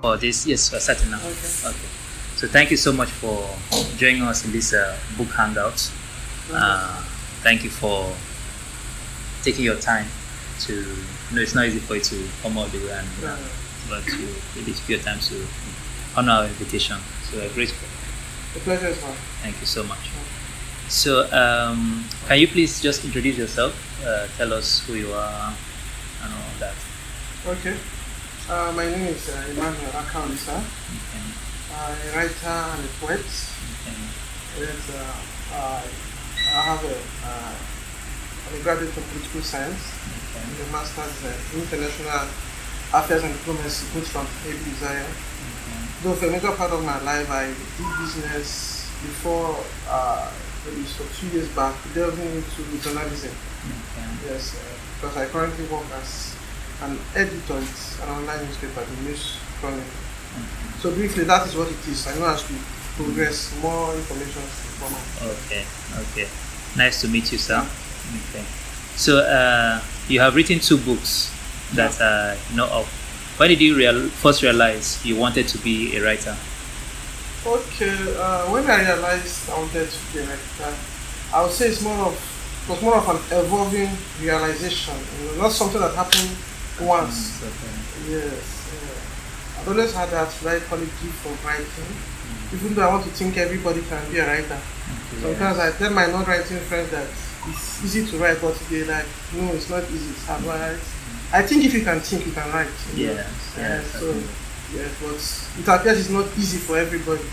For this, yes, we're starting now. Okay. Okay. So thank you so much for joining us in this book hangout. Thank you for taking your time to. It's not easy for you to come all the way and but you really took your time to honor our invitation. So we're grateful. The pleasure is mine. Thank you so much. So can you please just introduce yourself? Tell us who you are and all that. Okay. My name is Emmanuel Akaolisa. Okay. I'm a writer and a poet. Okay. And, I have I'm a graduate of political science. Okay. And a master's in international affairs and diplomacy, both from Abuja. Though for a major part of my life, I did business before, maybe so 2 years back, delving into journalism. Okay. Yes, because I currently work as an editor at an online newspaper, the News Chronicle. So briefly, that is what it is. I know as we progress, more information will come out. Okay. Okay. Nice to meet you, sir. Okay. So you have written 2 books that you know of. When did you first realize you wanted to be a writer? Okay, when I realized I wanted to be a writer, I would say it was more of an evolving realization. Not something that happened once. Okay. Yes, I've always had that right quality for writing. Even though I want to think everybody can be a writer. Okay, Sometimes I tell my non-writing friends that it's easy to write, but they're like, no, it's not easy, it's hard. I think if you can think, you can write. Yes. So, yes, but it appears it's not easy for everybody.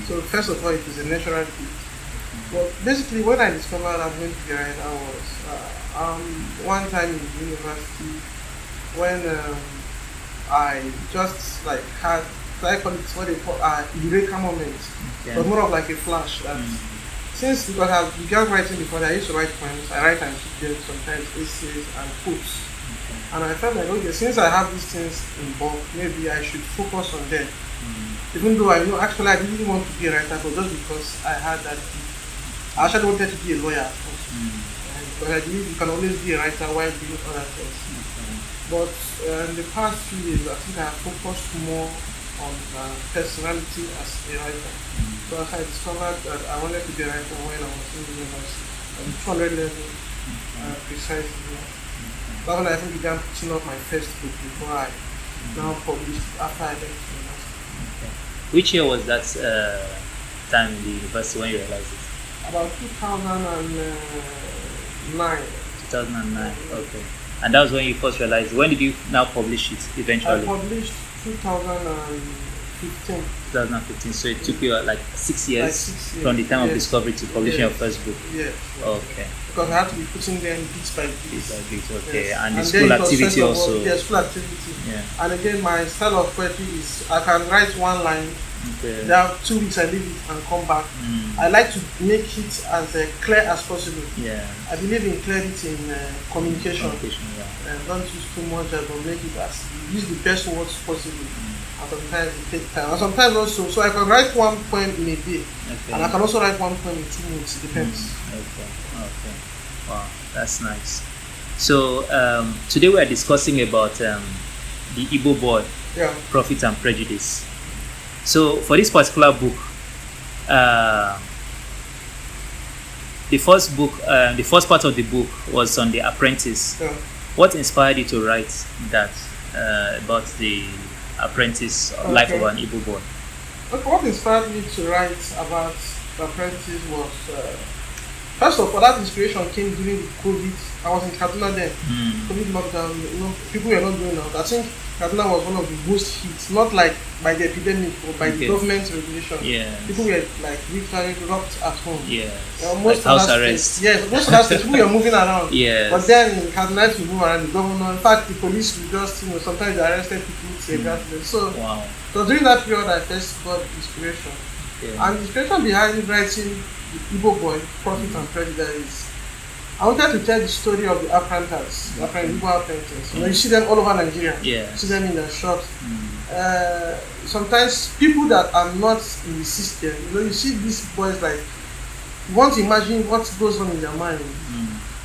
So first of all, it is a natural gift. But basically, when I discovered I'm going to be a writer was one time in university when I just like had, I call it what they call eureka moment, but more of like a flash. That since because I began writing before, I used to write poems. I write and keep them, sometimes essays and quotes. And I felt like, okay, since I have these things in bulk, maybe I should focus on them. Even though I know actually I didn't want to be a writer, but just because I had that, I actually wanted to be a lawyer, of course. But I believe you can always be a writer while doing other things. But in the past few years, I think I have focused more on personality as a writer. So as I discovered that I wanted to be a writer when I was in the university, on the 200 level, precisely. That's when I think began putting up my first book before I now published after I left university. Okay. Which year was that time in the university when you realized it? About 2009. 2009. Okay. And that was when you first realized. When did you now publish it eventually? I published 2015. 2015. So it took you like 6 years, Like 6 years. from the time of Yes. discovery to publishing your first book. Yes. Okay. Because I had to be putting them bit by bit. Bit by bit, okay. Yes. And the then school it was activity first of all- also. Yes, school activity. Yeah. And again, my style of poetry is I can write one line. Okay. There are 2 weeks I leave it and come back. I like to make it as clear as possible. Yeah. I believe in clarity in communication. Communication, yeah. Don't use too much, but make it as use the best words possible. And sometimes it takes time. And sometimes also, so I can write one poem in a day, Okay. and I can also write one poem in 2 months. It depends. Okay. Okay. Wow, that's nice. So today we are discussing about the Igbo Boy, Yeah. Profit and Prejudice. So for this particular book, the first part of the book was on the apprentice. Yeah. What inspired you to write that about the apprentice life of an Igbo boy? But what inspired me to write about the apprentice was first of all, that inspiration came during the COVID. I was in Kaduna then. COVID lockdown, people were not doing that. I think Kaduna was one of the most hit, not like by the epidemic or by the government regulation. Yeah. People were like literally locked at home. Yeah. Most like of house that arrest. states, yes, most of that states, people were moving around. Yes. But then in Kaduna, if you move around, the governor, in fact, the police will just, sometimes they arrested people, So, Wow. so during that period, I first got inspiration. Yeah. And the inspiration behind writing the Igbo Boy, Profit and Prejudice, I wanted to tell the story of the apprentices, the Igbo apprentices. You see them all over Nigeria. Yeah. You see them in the shops. Sometimes people that are not in the system, you see these boys like, you want to imagine what goes on in their mind.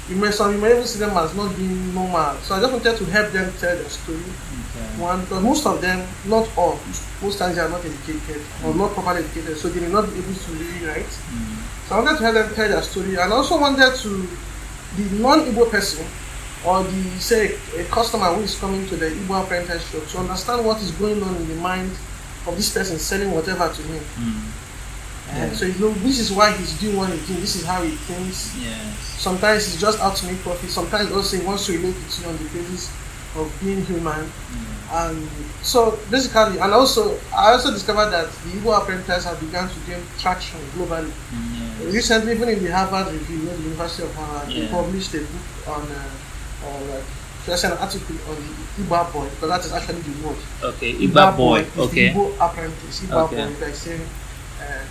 you may even see them as not being normal. So I just wanted to help them tell their story. Okay. One, because most of them, not all, most times they are not educated or not properly educated, so they may not be able to really write. So I wanted to help them tell their story, and I also wanted to the non-Igbo person or the say a customer who is coming to the Igbo apprentice shop to understand what is going on in the mind of this person selling whatever to him. And so this is why he's doing what he's doing. This is how he thinks. Yes. Sometimes he's just out to make profit. Sometimes also he wants to relate to you on the basis of being human. And so basically, and also I also discovered that the Igbo apprentice have begun to gain traction globally. Recently, even in the Harvard Review, the University of Harvard, they published a book on like just an article on the Igbo Boy, because that is actually the word. Okay, Igbo Boy. Okay. The Igbo apprentice, Igbo Boy, like saying.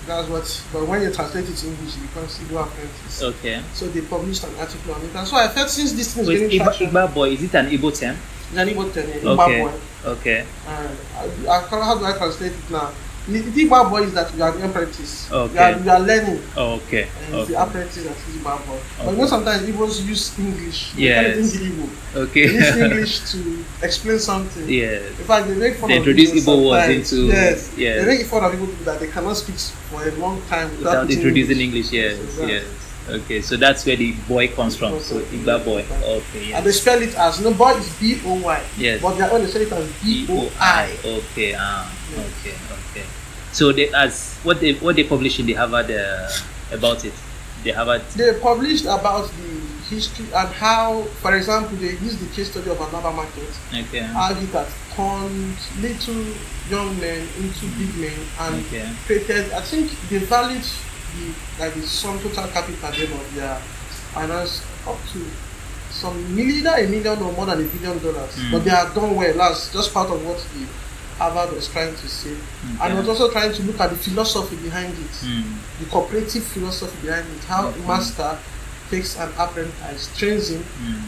That's what, but when you translate it to English, it becomes Igbo apprentice. Okay. So they published an article on it, and so I felt since this thing is Wait, getting traction. Igbo Boy, is it an Igbo term? It's an Igbo term, Igbo Boy. Okay. How do I translate it now? The Igbo Boy is that you are the apprentice. Okay. You are learning. Okay. And it's the apprentice that is Igbo Boy. But you know sometimes Igbos use English. Yes. Igbo. Okay. They use English to explain something. Yes. In fact, they make fun They of introduce people Igbo words sometimes. into. Yes. Yes. They make fun of people that they cannot speak for a long time Without introducing English. Yes. Exactly. Yes. Okay, so that's where the boy comes from. So Igbo Boy. Okay. Yes. And they spell it as boy is B-O-Y. Yes. But they are only spell it as B-O-I. Okay. Okay. Okay. So they what they published in the Harvard about it. They published about the history and how, for example, they used the case study of another market. Okay. How it has turned little young men into big men and created. I think they valued the sum total capital then of their finance up to some million, a million or more than $1 billion. But they have done well. That's just part of what the Harvard was trying to say. And was also trying to look at the philosophy behind it, the cooperative philosophy behind it, how a master takes an apprentice, trains him,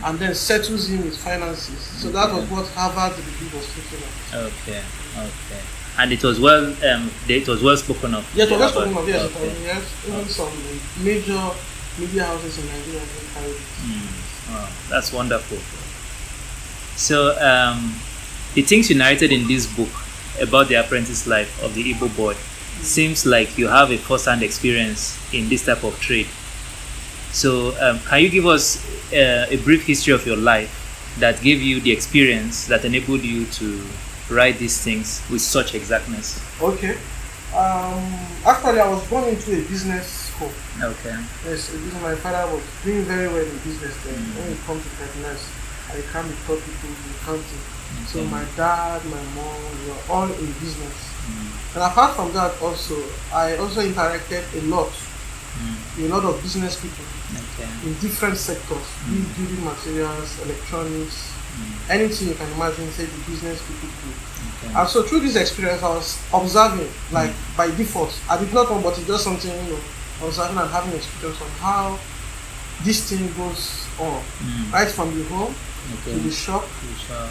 and then settles him with finances. So that was what Harvard review was thinking of. Okay. And it was well spoken of. Yeah, it was well spoken of, yes. Yes. Even some major media houses in Nigeria have carried it. Wow, that's wonderful. So, the things you narrated in this book about the apprentice life of the Igbo boy seems like you have a first-hand experience in this type of trade. So, can you give us a brief history of your life that gave you the experience that enabled you to write these things with such exactness? Okay. Actually, I was born into a business school. Okay. Yes, my father was doing very well in business then. When it comes to finance, I can't be taught people in accounting. So my dad, my mom, we were all in business. And apart from that also, I also interacted a lot with a lot of business people in different sectors, building materials, electronics, anything you can imagine, say the business people do. And so through this experience, I was observing, like by default. I did not know, but it's just something, observing and having experience on how this thing goes on, right from the home to the shop.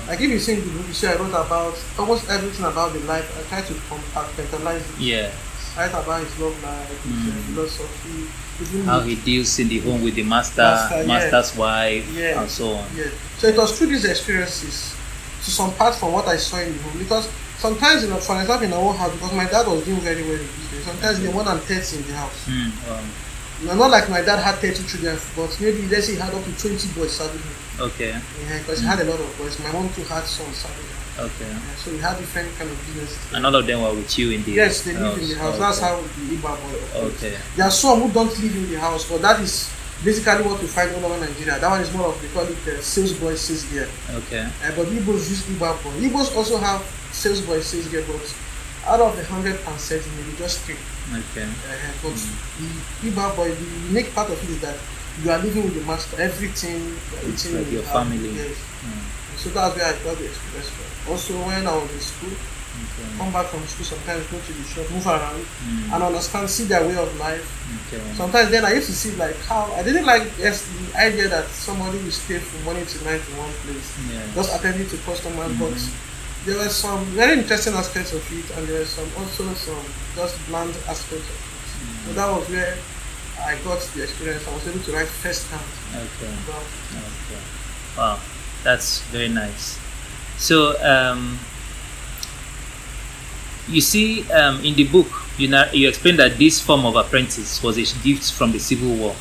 Like if you see in the book, you see I wrote about almost everything about the life. I try to compartmentalize it. Yeah. Write about his love life, his philosophy, even how he deals in the home with the master's wife, and so on. Yeah. So it was through these experiences, to some part from what I saw in the home, because sometimes, for example, in our own house, because my dad was doing very well in business, sometimes there were more than 30 in the house. Not like my dad had 30 children, but maybe let's say he had up to 20 boys serving him. Okay. Yeah, because he had a lot of boys. My mom too had sons serving him. Okay. Yeah, so we had different kind of businesses. And all of them were with you in the house? Yes, they live in the house. Okay. That's how the Igbo boy operates. Okay. There are some who don't live in the house, but that is basically what we find all over Nigeria. That one is more of, they call it sales boy, sales girl. Okay. But Igbos use Igbo boy. Igbos also have sales boy, sales girl, but out of the 100%, maybe just 3. Okay. But the Igbo boy, the unique part of it is that you are living with the master. Everything you're eating like your family. Yes. So that's where I got the experience from. Also, when I was in school, come back from school, sometimes go to the shop, move around, and understand, see their way of life. Sometimes then I used to see like how I didn't like the idea that somebody will stay from morning to night in one place, just attending to customers. But there were some very interesting aspects of it, and there were some just bland aspects of it. So that was where I got the experience. I was able to write first hand. Okay. About Okay. Wow, that's very nice. So, you see, in the book, you explain that this form of apprentice was a gift from the Civil War,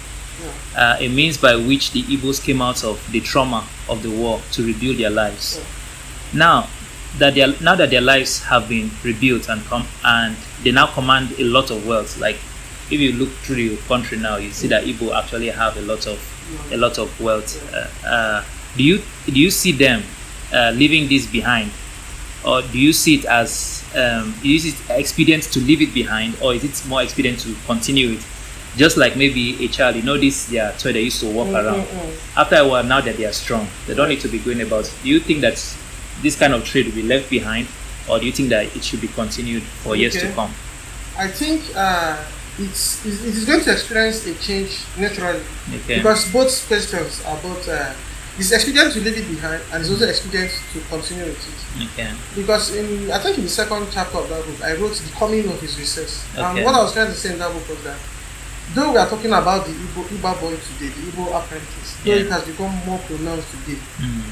yeah. a means by which the Igbos came out of the trauma of the war to rebuild their lives. Yeah. Now that their lives have been rebuilt and they now command a lot of wealth, like if you look through the country now, you see that Igbo actually have a lot of wealth. Do you see them leaving this behind, or do you see it as is it expedient to leave it behind, or is it more expedient to continue it? Just like maybe a child, this their toy they used to walk around. After a while, now that they are strong, they don't need to be going about. Do you think that this kind of trade will be left behind, or do you think that it should be continued for years to come? I think it is going to experience a change naturally, because both questions are both. It's expedient to leave it behind, and it's also expedient to continue with it. Okay. Because I think in the second chapter of that book, I wrote the coming of his recess. And what I was trying to say in that book was that though we are talking about the Igbo Boy today, the Igbo apprentice, though it has become more pronounced today,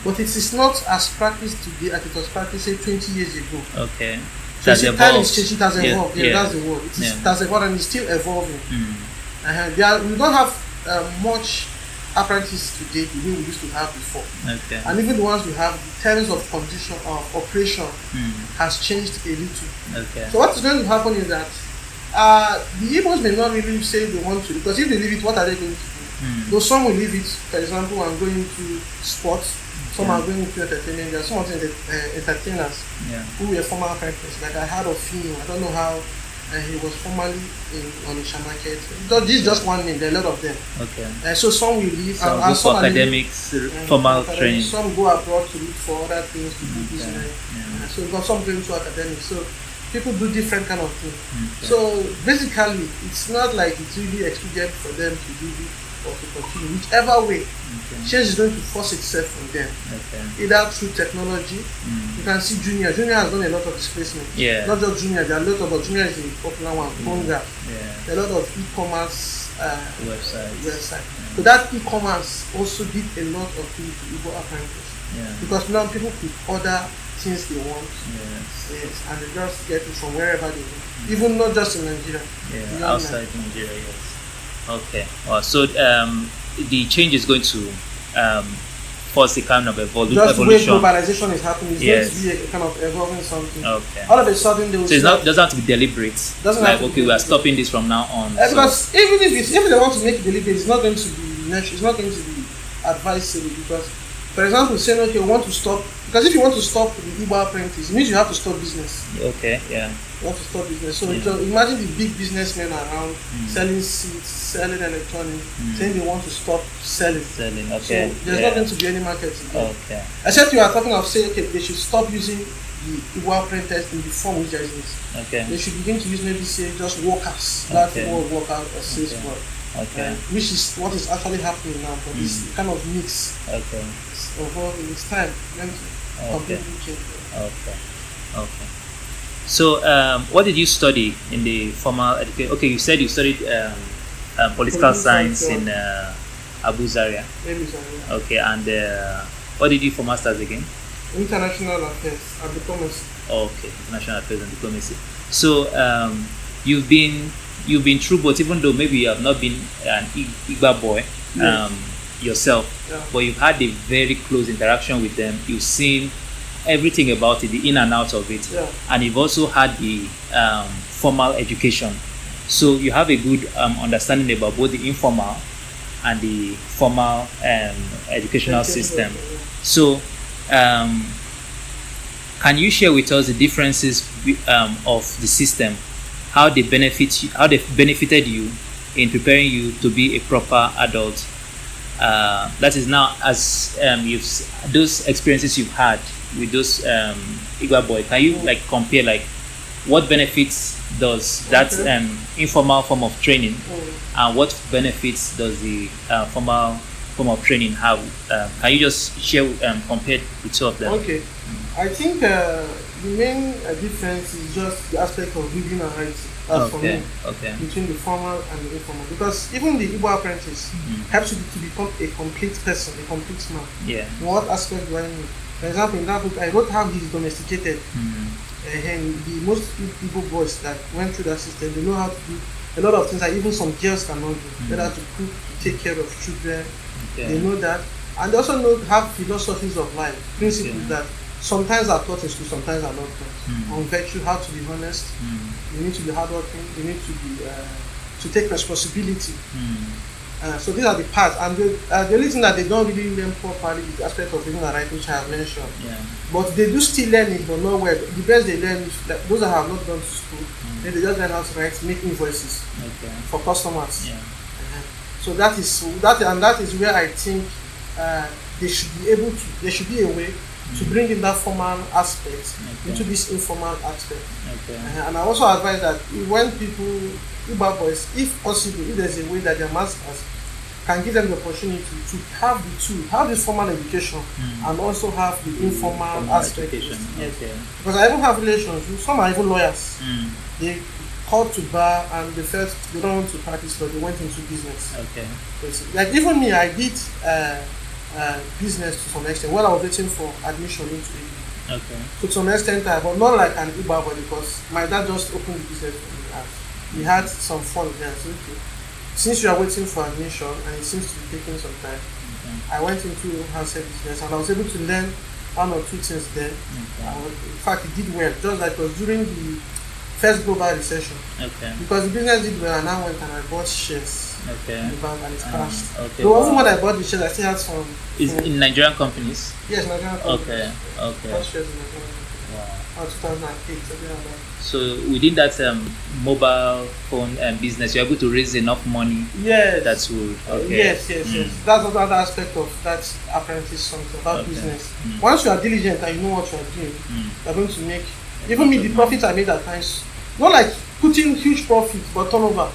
but it is not as practiced today as it was practiced, say, 20 years ago. Okay. So time is changing, it has evolved. Yeah, that's the word. It has evolved and it's still evolving. We don't have much apprentices today the way we used to have before. Okay. And even the ones we have, the terms of condition of operation has changed a little. Okay. So what is going to happen is that the Igbos may not really say they want to, because if they leave it, what are they going to do? Though some will leave it, for example, and go into sports, some are going into entertainment. There are some of the entertainers who were former apprentices. Like I heard of Fino, I don't know how he was formerly on the market. This is just one name, there are a lot of them. Okay. So some will leave. Some go for academics, formal training. Some go abroad to look for other things to do business. So we've got some going to academics. So people do different kind of things. So basically, it's not like it's really expedient for them to do it or to continue. Whichever way, change is going to force itself on them. Either through technology. You can see Junior. Junior has done a lot of displacement. Not just Junior, there are a lot of, but Junior is the popular one. Bonga. There are a lot of e-commerce website. So that e-commerce also did a lot of things to Igbo apprentices. Because now people could order things they want, and they just get it from wherever they want. Even not just in Nigeria. Outside Nigeria, yes. Okay. So the change is going to force a kind of evolution. Just the way globalization is happening, it's going to be a kind of evolving something. All of a sudden they will. So it doesn't have to be deliberate. We are stopping this from now on. Because even if they want to make it deliberate, it's not going to be natural. It's not going to be advisable, because, for example, saying okay, we want to stop. Because if you want to stop the Igbo apprentice, it means you have to stop business. You have to stop business. So imagine the big businessmen around selling seeds, selling electronics, saying they want to stop selling. So there's not going to be any market again. Except you are talking of saying, okay, they should stop using the Igbo apprentice in the form which there is. They should begin to use maybe say just workers, that word worker or sales word. Which is what is actually happening now, but it's kind of mix. It's evolving. It's time. Completely change. So, what did you study in the formal education? Okay, you said you studied political science in Abuja. Okay, and what did you do for masters again? International affairs and diplomacy. Okay, international affairs and diplomacy. So, you've been through both, even though maybe you have not been an Igbo boy yourself, but you've had a very close interaction with them. You've seen everything about it, the in and out of it, and you've also had the formal education. So you have a good understanding about both the informal and the formal educational system. So, can you share with us the differences of the system? How they benefited you in preparing you to be a proper adult? That is now, as those experiences you've had with those Igbo Boy, can you compare what benefits does that informal form of training and what benefits does the formal form of training have? Can you just share compare the two of them? I think the main difference is just the aspect of reading and writing. That's for me. Okay. Between the formal and the informal. Because even the Igbo apprentice helps you to become a complete person, a complete man. Yeah. In what aspect do I mean? For example, in that book, I wrote how he's domesticated. And the most Igbo boys that went through that system, they know how to do a lot of things that even some girls cannot do. Whether to cook, to take care of children. They know that. And they also have philosophies of life, principles that sometimes are taught in school, sometimes are not taught. On virtue, how to be honest. You need to be hardworking. You need to be to take responsibility. So these are the parts, and the only thing that they don't really learn properly is the aspect of reading and writing, which I have mentioned. But they do still learn it, but not well. The best they learn is that those that have not gone to school, then they just learn how to write, make invoices for customers. So that is where I think they should be able to. There should be a way to bring in that formal aspect into this informal aspect. And I also advise that when people, Igbo boys, if possible, if there's a way that their masters can give them the opportunity to have the two, have this formal education and also have the informal aspect. Because I even have relations, some are even lawyers. They called to bar and they felt they don't want to practice law, they went into business. Like even me, I did business to some extent while I was waiting for admission into it. To some extent, but not like an Igbo boy, because my dad just opened the business for me. He had some fun there. So since you are waiting for admission and it seems to be taking some time, I went into handset business and I was able to learn one or two things there. In fact, it did well, just like it was during the first global recession. Because the business did well, and I went and I bought shares in the bank and it crashed. So even when I bought the shares, I still had some. Is in Nigerian companies? Yes, Nigerian companies. Bought shares in Nigerian companies. 2008, something like that. So within that mobile phone business, you're able to raise enough money. That's would. Yes. That's another aspect of that apprentice something about business. Once you are diligent and you know what you are doing, you're going to make. Even me, the profits I made at times, not like putting huge profits, but turnover.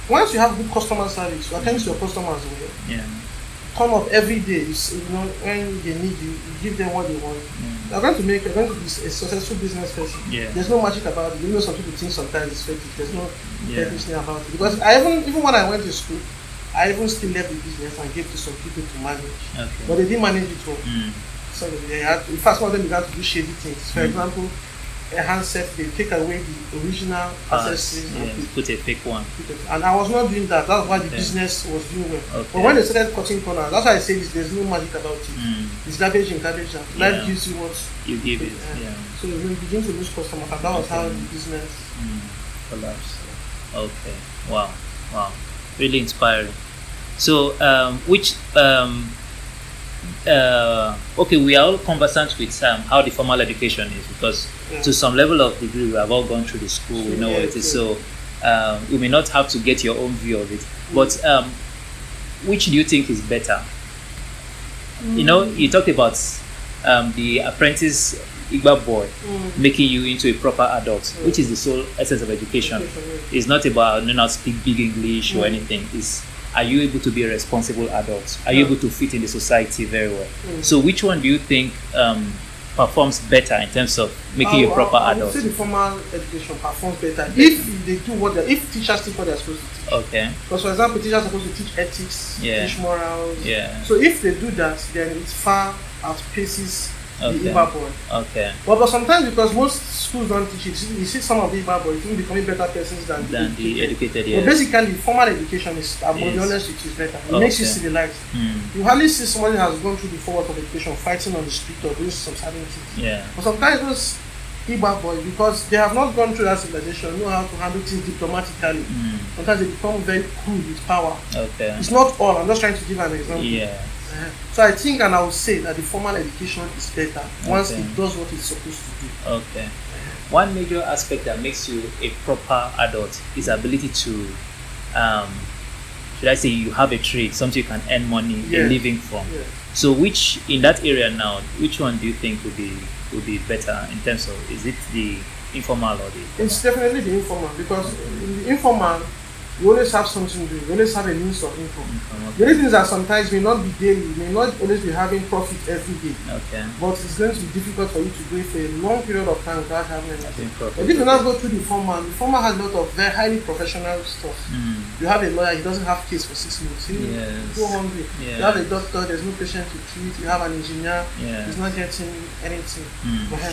Once you have good customer service, you attend to your customers well. Turn up every day. When they need you, you give them what they want. You're going to be a successful business person. There's no magic about it. Some people think sometimes it's fake. There's no thing about it. Because even when I went to school, I even still left the business and gave to some people to manage. But they didn't manage it well. So they had in fact, some of them began to do shady things. For example, a handset, they take away the original accessories and put a fake one. And I was not doing that. That's why the business was doing well. But when they started cutting corners, that's why I say there's no magic about it. It's garbage in, garbage out. Life gives you what you give it. So we begin to lose customers, and that was how the business collapsed. Wow. Really inspiring. So we are all conversant with how the formal education is, because to some level of degree we have all gone through the school, we know what it is. So we may not have to get your own view of it, but which do you think is better? You talked about the apprentice Igbo boy making you into a proper adult, which is the sole essence of education. It's not about knowing how to speak big English or anything. Are you able to be a responsible adult? Are you able to fit in the society very well? So which one do you think performs better in terms of making you a proper adult? I would say the formal education performs better if they do if teachers teach what they're supposed to teach. Because for example, teachers are supposed to teach ethics, teach morals. So if they do that, then it far outpaces the Igbo boy. But sometimes, because most schools don't teach it, you see some of the Igbo boys even becoming better persons than the educated. But basically, formal education is, I'm be honest with you, is better. It makes you civilized. You hardly see somebody who has gone through the 4 years of education fighting on the street or doing some certain things. But sometimes those Igbo boys, because they have not gone through that civilization, know how to handle things diplomatically. Sometimes they become very cool with power. It's not all. I'm just trying to give an example. So I think, and I would say that the formal education is better once it does what it's supposed to do. One major aspect that makes you a proper adult is ability to, should I say, you have a trade, something you can earn money, a living from. So which, in that area now, which one do you think would be better in terms of, is it the informal or the formal? It's definitely the informal, because in the informal, You always have something to do. You always have a means of income. The Okay. only things that sometimes may not be daily, may not always be having profit every day. Okay. But it's going to be difficult for you to go for a long period of time without having I anything. think profit. But if you now go through the former has a lot of very highly professional stuff. You have a lawyer, he doesn't have case for 6 months. He Yes. go hungry. Yeah. You have a doctor, there's no patient to treat. You have an engineer, Yeah. he's not getting anything.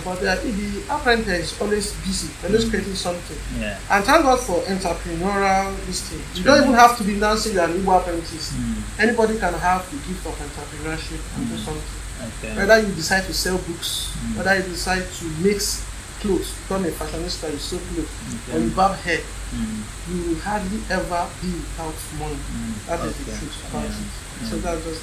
But the apprentice is always busy, always creating something. Yeah. And thank God for entrepreneurial this thing. You don't even have to be now saying you're an Igbo apprentice. Anybody can have the gift of entrepreneurship and do something. Okay. Whether you decide to sell books, whether you decide to mix clothes, become a fashionista, you sew clothes, or you barb hair, you will hardly ever be without money. That is the Okay. truth about Yeah. it. So that's just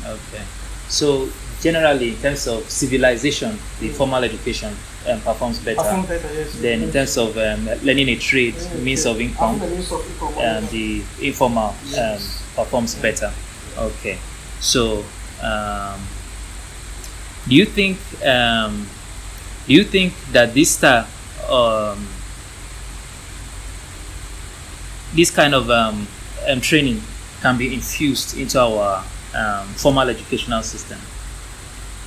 Okay. So generally, in terms of civilization, the formal education performs better. perform better, yes. Then in terms of learning a trade, means of income, Having a means of income. the informal Yes. performs better. Okay. So do you think that this style, this kind of training can be infused into our formal educational system?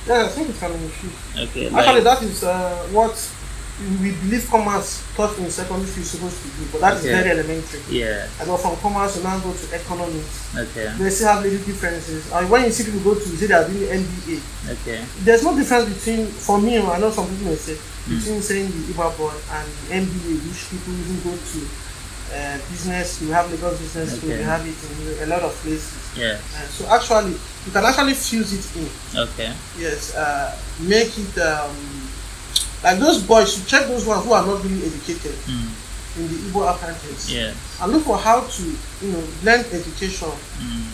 Yeah, I think it can be infused. Okay. Actually, Like, that is what we believe commerce taught in secondary school is supposed to do, but that is Okay. very elementary. yeah. And then from commerce, you now go to economics. Okay. They still have little differences. And when you see people go to say they are doing MBA, Okay. there's no difference between, for me, I know some people may say, between saying the Igbo Boy and the MBA, which people even go to business. You have Lagos Business School, Okay. you have it in a lot of places. Yeah. So actually, you can actually fuse it in. Okay. Yes, make it like those boys. You check those ones who are not really educated in the Igbo apprentice, Yeah. and look for how to learn education.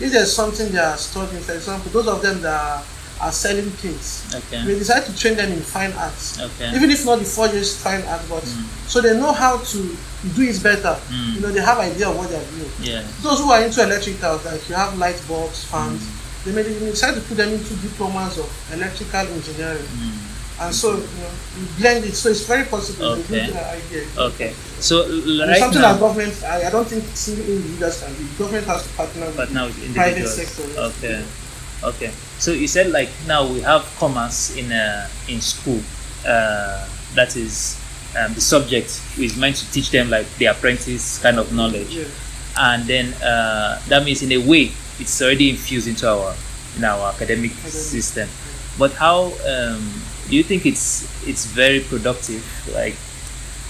If there's something they are studying, for example, those of them that are selling things, Okay. we decide to train them in fine arts, Okay. even if not the 4 years fine art, but so they know how to do it better. They have idea of what they're doing. Yeah. Those who are into electricals, like you have light bulbs, fans, they may decide to put them into diplomas of electrical engineering. And so, you blend it. So it's very possible. It's a Okay. good idea. Okay. So It's right something now, that government, I don't think single individuals can do. Government has to partner with but now the private individuals. sector. Yes. Okay. Okay. So you said like now we have commerce in school. That is the subject is meant to teach them like the apprentice kind of knowledge, Yeah. and then that means in a way it's already infused into our academic system. But how do you think it's very productive? Like,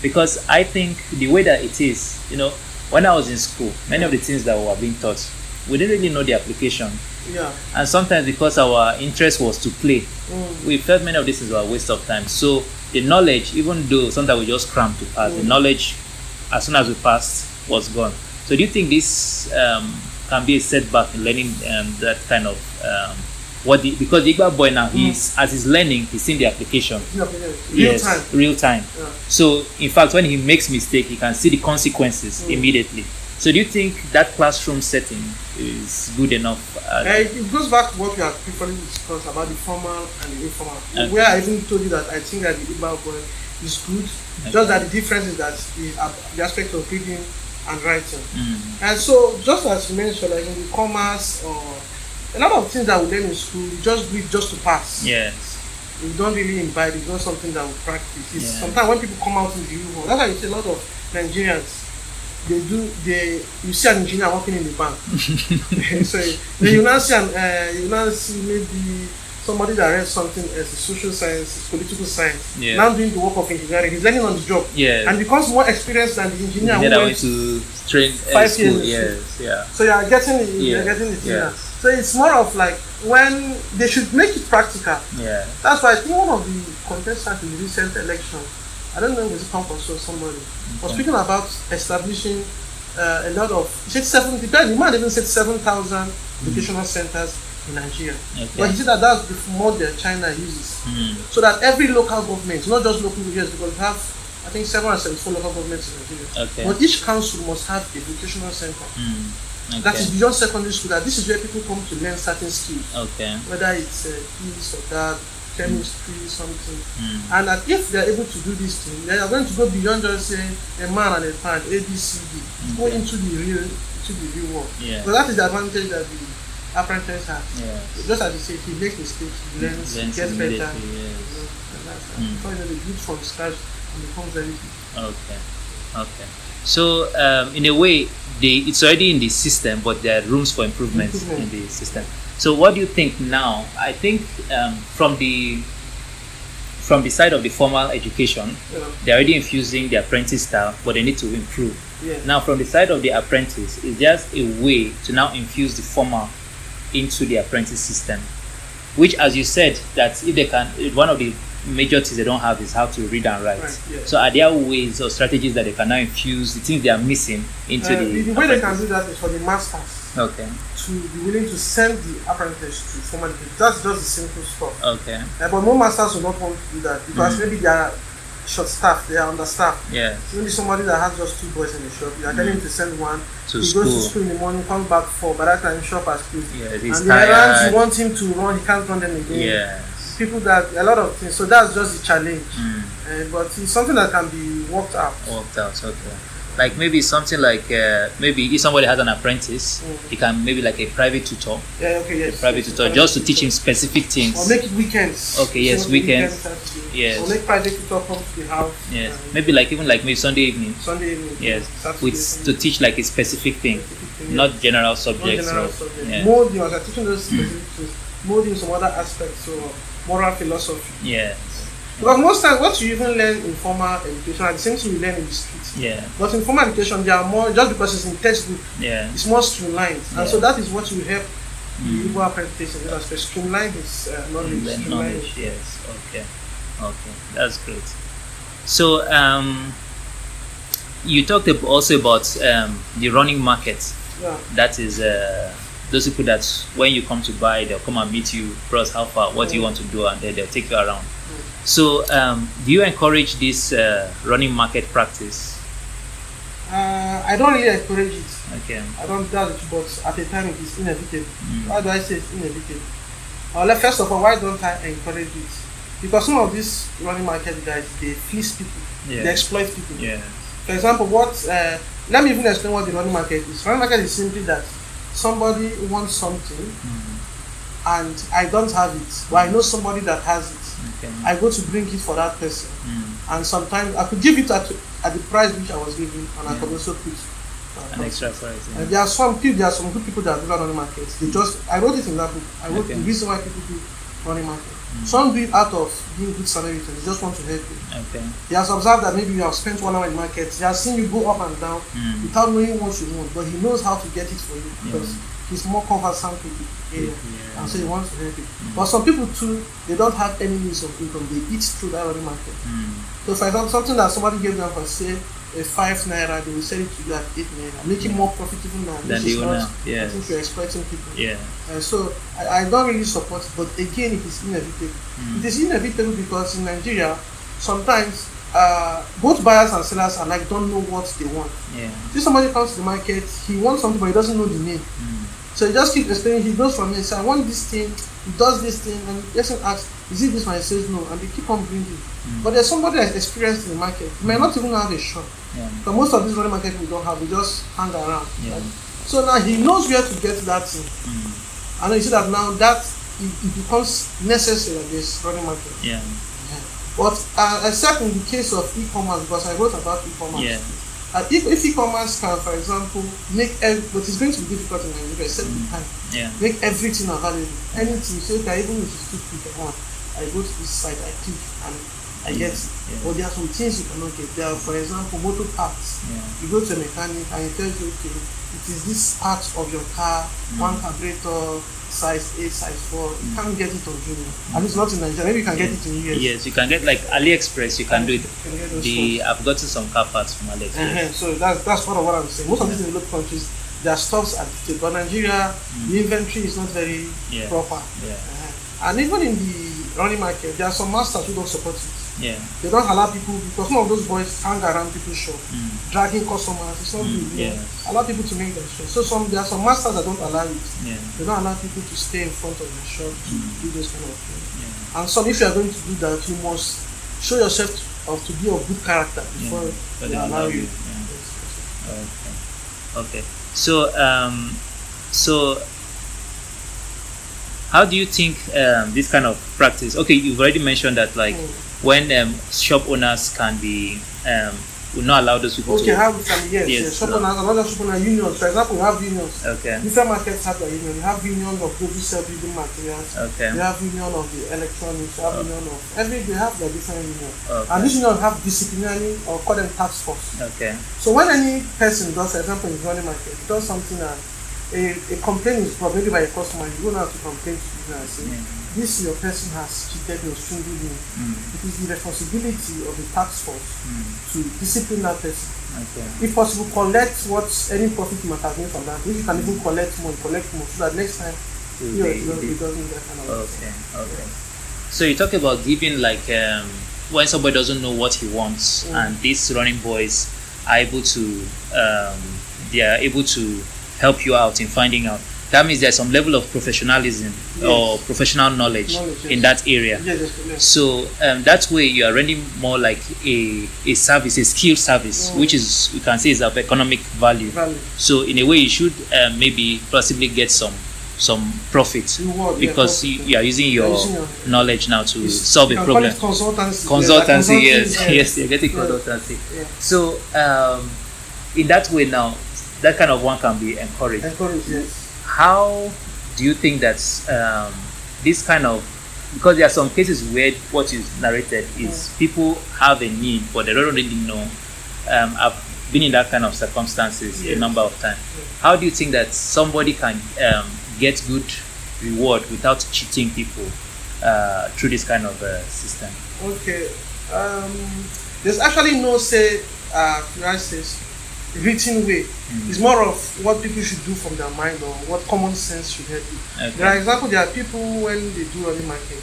because I think the way that it is, when I was in school, many of the things that we were being taught, we didn't really know the application. Yeah. And sometimes because our interest was to play, we felt many of these things were a waste of time. So the knowledge, even though sometimes we just crammed to pass, the knowledge, as soon as we passed, was gone. So do you think this can be a setback in learning that kind of because the Igbo boy now, as he's learning, he's seeing the application. Real time. Real time. Yeah. So in fact, when he makes mistake, he can see the consequences immediately. So do you think that classroom setting is good enough? It goes back to what we have previously discussed about the formal and the informal. Okay. Where I even told you that I think that the Igbo boy is good, just that the difference is that the aspect of reading and writing. And so, just as you mentioned, like in the commerce or a lot of things that we learn in school, we just read just to pass. Yes. We don't really imbibe. It's not something that we practice. It's Yeah. sometimes when people come out in the real world, that's why you see a lot of Nigerians. You see an engineer working in the bank. So you now see maybe somebody that read something as a social science, political science, Yeah. now doing the work of engineering. He's learning on the job, Yeah. and becomes more experienced than the engineer who Then I went. went to train 5 school. years. Yes. Yeah. So you are getting it. Yeah. You're getting it. Yes. So it's more of like when they should make it practical. Yeah. That's why I think one of the contestants in the recent election, I don't know if it's Compass or somebody, was speaking about establishing a lot of, he said 70, the man even said 7,000 educational centers in Nigeria. Okay. But he said that that's the model China uses. So that every local government, not just local areas, because we have, I think, 774 local governments in Nigeria. Okay. But each council must have a educational center. Okay. That is beyond secondary school, that this is where people come to learn certain skills. Okay. Whether it's this or that. chemistry, something. And that if they're able to do this thing, they are going to go beyond just saying a man and a pan, A, B, C, D. Go into the real world. Yeah. So that is the advantage that the apprentice has. Yeah. Just as you say, he makes mistakes, he learns, he gets better. Yes. And that's before they build from scratch and becomes very good. Okay. So in a way, it's already in the system, but there are rooms for improvement in the system. So what do you think now? I think from the side of the formal education, they're already infusing the apprentice style, but they need to improve. Yeah. Now from the side of the apprentice, it's just a way to now infuse the formal into the apprentice system, which, as you said, that if they can, one of the major things they don't have is how to read and write. So are there ways or strategies that they can now infuse the things they are missing into the way they can do that is for the masters to be willing to send the apprentice to formal education. That's just the simple stuff. But more masters will not want to do that because maybe they are short-staffed, they are understaffed. Maybe somebody that has just 2 boys in the shop, you are telling him to send one, he goes to school in the morning, comes back 4, by that time shop has closed. And the errands you want him to run, he can't run them again. People that, a lot of things, so that's just the challenge. But it's something that can be worked out. Like maybe something like maybe if somebody has an apprentice, he can maybe like a private tutor. A private tutor just to teach him specific things. Or make it weekends. Weekends. Or make private tutor come to the house. Maybe like even like maybe Sunday evening. With to teach like a specific thing, not general subjects. Mold you as teaching those specific things. Mold in some other aspects, so moral philosophy. Because most times what you even learn in formal education are the same thing you learn in the street. But in formal education they are more, just because it's in textbook, it's more streamlined. And so that is what will help the Igbo apprentices, streamline his knowledge. Okay, that's great. So you talked also about the running market. That is those people that when you come to buy, they'll come and meet you, bros, how far, what do you want to do, and then they'll take you around. So, do you encourage this running market practice? I don't really encourage it. I don't doubt it, but at the time it is inevitable. Why do I say it's inevitable? First of all, why don't I encourage it? Because some of these running market guys, they fleece people, they exploit people. For example, let me even explain what the running market is. Running market is simply that somebody wants something and I don't have it, but I know somebody that has it. I go to bring it for that person, and sometimes I could give it at the price which I was giving, and I could also put an extra price. There are some good people that do running markets. I wrote it in that book. I wrote the reason why people do running market. Some do it out of being good Samaritans. They just want to help you. He has observed that maybe you have spent 1 hour in the market. He has seen you go up and down without knowing what you want, but he knows how to get it for you because he's more conversant with the area, and so he wants to help you. But some people too, they don't have any means of income. They eat through that running market. So for example, something that somebody gave them for say a 5 naira, they will sell it to you at 8 naira, make it more profitable now. Than the owner. I think you're exploiting people. So I don't really support it, but again, it is inevitable. It is inevitable because in Nigeria, sometimes both buyers and sellers are like don't know what they want. If somebody comes to the market, he wants something but he doesn't know the name. So he just keeps explaining. He goes from me and says, I want this thing, he does this thing, and the person asks, is it this one? He says no, and they keep on bringing. But there's somebody that's experienced in the market. He may not even have a shop. But most of these running market we don't have, we just hang around. So now he knows where to get that thing. And you see that now that it becomes necessary that there's running market. But except in the case of e-commerce, because I wrote about e-commerce. If e-commerce can, for example, but it's going to be difficult in Nigeria, except the time. Make everything available. Anything, so that even if it's too quick, I go to this site, I click, and I get it. But there are some things you cannot get. There are, for example, motor parts. You go to a mechanic and he tells you, okay, it is this part of your car, one carburetor, size 8, size 4. You can't get it on Junior. At least not in Nigeria. Maybe you can get it in US. Yes, you can get like AliExpress. You can do it. I've gotten some car parts from AliExpress. So that's part of what I'm saying. Most of these developed countries, their stuff's addicted. But Nigeria, the inventory is not very proper. And even in the running market, there are some masters who don't support it. They don't allow people, because some of those boys hang around people's shop, dragging customers. It's not good. Allow people to make their shop. So there are some masters that don't allow it. They don't allow people to stay in front of the shop to do those kind of things. And some, if you are going to do that, you must show yourself to be of good character before they allow you. Okay. So how do you think this kind of practice? Okay, you've already mentioned that like when shop owners can be will not allow those people to. Yes. Shop owners, another shop owner unions. For example, we have unions. Okay. Different markets have their union. You have union of those who sell building materials. Okay. You have union of the electronics. You have union of they have their different union. Okay. And these unions have disciplinary or call them task force. Okay. So when any person does, for example, in the running market, does something that a complaint is brought maybe by a customer, you go now to complain to the and say, this your person has cheated or swindled me. It is the responsibility of the task force to discipline that person. Okay. If possible, collect what any profit you might have made from that. If you can even collect more, so that next time you doesn't get kind of. Okay. So you talk about giving like when somebody doesn't know what he wants, and these running boys are able to they are able to help you out in finding out. That means there's some level of professionalism or professional knowledge in that area. Yes. So that way you are rendering more like a service, a skill service, which is, you can say, is of economic value. So in a way you should maybe possibly get some profit because you are using your knowledge now to solve a problem. Consultancy, yes, you're getting consultancy. So in that way now, that kind of one can be encouraged. Yes. How do you think that this kind of, because there are some cases where what you narrated is people have a need but they don't really know. I've been in that kind of circumstances a number of times. How do you think that somebody can get good reward without cheating people through this kind of system? Okay. There's actually no written way. It's more of what people should do from their mind or what common sense should help you. Okay. There are people when they do running market,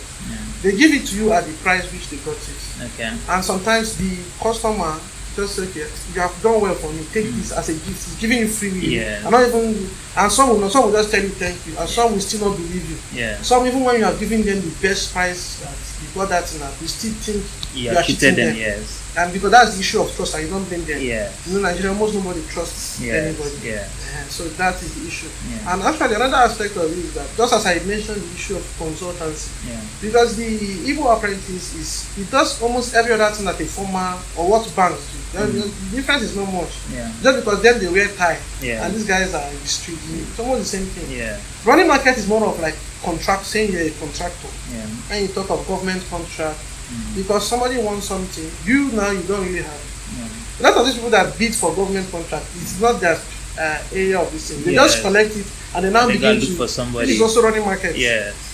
they give it to you at the price which they got it. Okay. And sometimes the customer just say, okay, you have done well for me, take this as a gift. It's giving you freely. And some will just tell you thank you, and some will still not believe you. Some, even when you are giving them the best price that you got that in, you still think you are cheating them. And because that's the issue of trust, and you don't blame them. You know, Nigeria, almost nobody trusts anybody. So that is the issue. And actually, another aspect of it is that, just as I mentioned, the issue of consultancy. Because the Igbo apprentice he does almost every other thing that a former or what banks do. The difference is not much. Just because then they wear tie, and these guys are in the street. It's almost the same thing. Running market is more of like contract, saying you're a contractor. And you talk of government contract. Because somebody wants something, you don't really have it. A lot of these people that bid for government contract, it's not their area of this thing. They just collect it and they now begin to look for somebody. This is also running markets.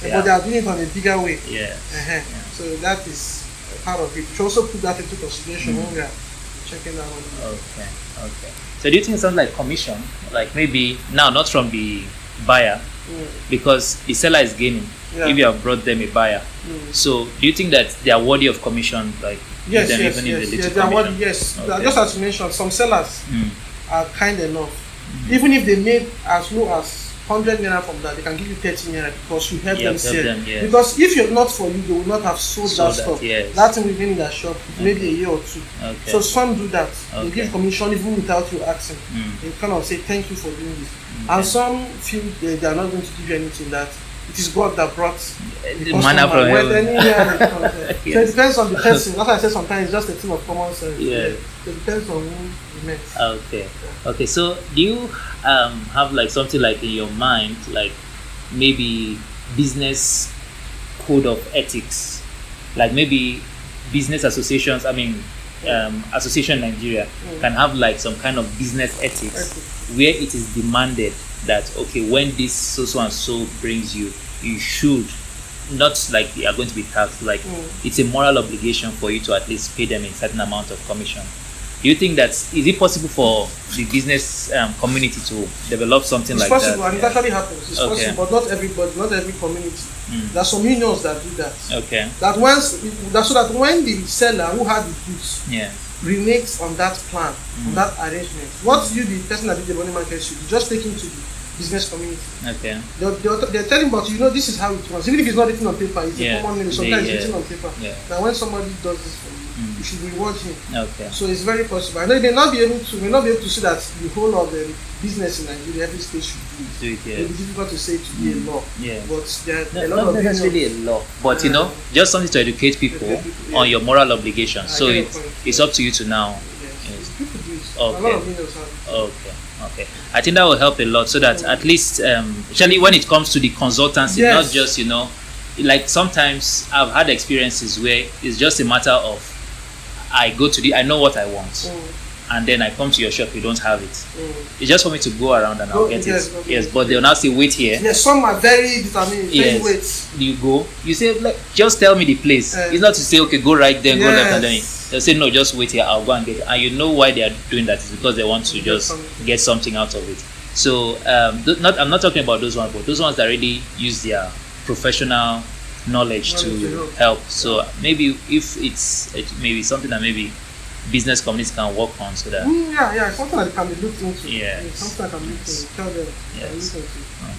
But they are doing it on a bigger way. So that is part of it. We should also put that into consideration when we are checking that one. Okay. So do you think it sounds like commission? Like maybe now not from the buyer, because the seller is gaining. If you have brought them a buyer, so do you think that they are worthy of commission? Like yes, they are worthy. Just as you mentioned, some sellers are kind enough. Even if they made as low as 100 naira from that, they can give you 30 naira because you help them sell. Because if you're not for you, they will not have sold that stuff. That thing will be in their shop maybe a year or two. So some do that. They give commission even without you asking. They kind of say thank you for doing this. And some feel they are not going to give you anything, that it is God that brought the manna from heaven. So it depends on the person. That's why I say sometimes it's just a thing of common sense. It depends on who you met. Okay. So do you have like something like in your mind, like maybe business code of ethics, like maybe business associations? I mean, Association Nigeria can have like some kind of business ethics where it is demanded that okay, when this so and so brings you should not, like they are going to be taxed, like it's a moral obligation for you to at least pay them a certain amount of commission. Do you think is it possible for the business community to develop something like that? It's possible, and it actually happens. It's possible, but not everybody, not every community. There are some unions that do that. So that when the seller who had the goods reneges on that plan, on that arrangement, what you, the person that did the money market, should just take him to the business community. Okay. They're telling about, this is how it runs. Even if it's not written on paper, it's a common knowledge. Sometimes it's written on paper. Yeah. Now when somebody does this for you, you should reward him. Okay. So it's very possible. I know you may not be able to see that the whole of the business in Nigeria, every state should do it. Yeah. It will be difficult to say to be a law. Yeah. But there are a lot not of necessarily a law, but just something to educate people on your moral obligations. So it's up to you to now. Yes. People do it. Okay. A lot of millions have. Okay. I think that will help a lot, so that at least, especially when it comes to the consultancy, not just like sometimes I've had experiences where it's just a matter of I know what I want, and then I come to your shop, you don't have it. It's just for me to go around and I'll get it. Yes, but they'll now say wait here. Yes, some are very determined. Yes. Wait. You go. You say like, just tell me the place. It's not to say okay, go right there, go left, and then they'll say no, just wait here. I'll go and get it. And you know why they are doing that is because they want to just get something out of it. So I'm not talking about those ones, but those ones that really use their professional knowledge to help. So maybe if it's maybe something that maybe business communities can work on, so that something that can be looked into. Something that can be looked into. Tell them.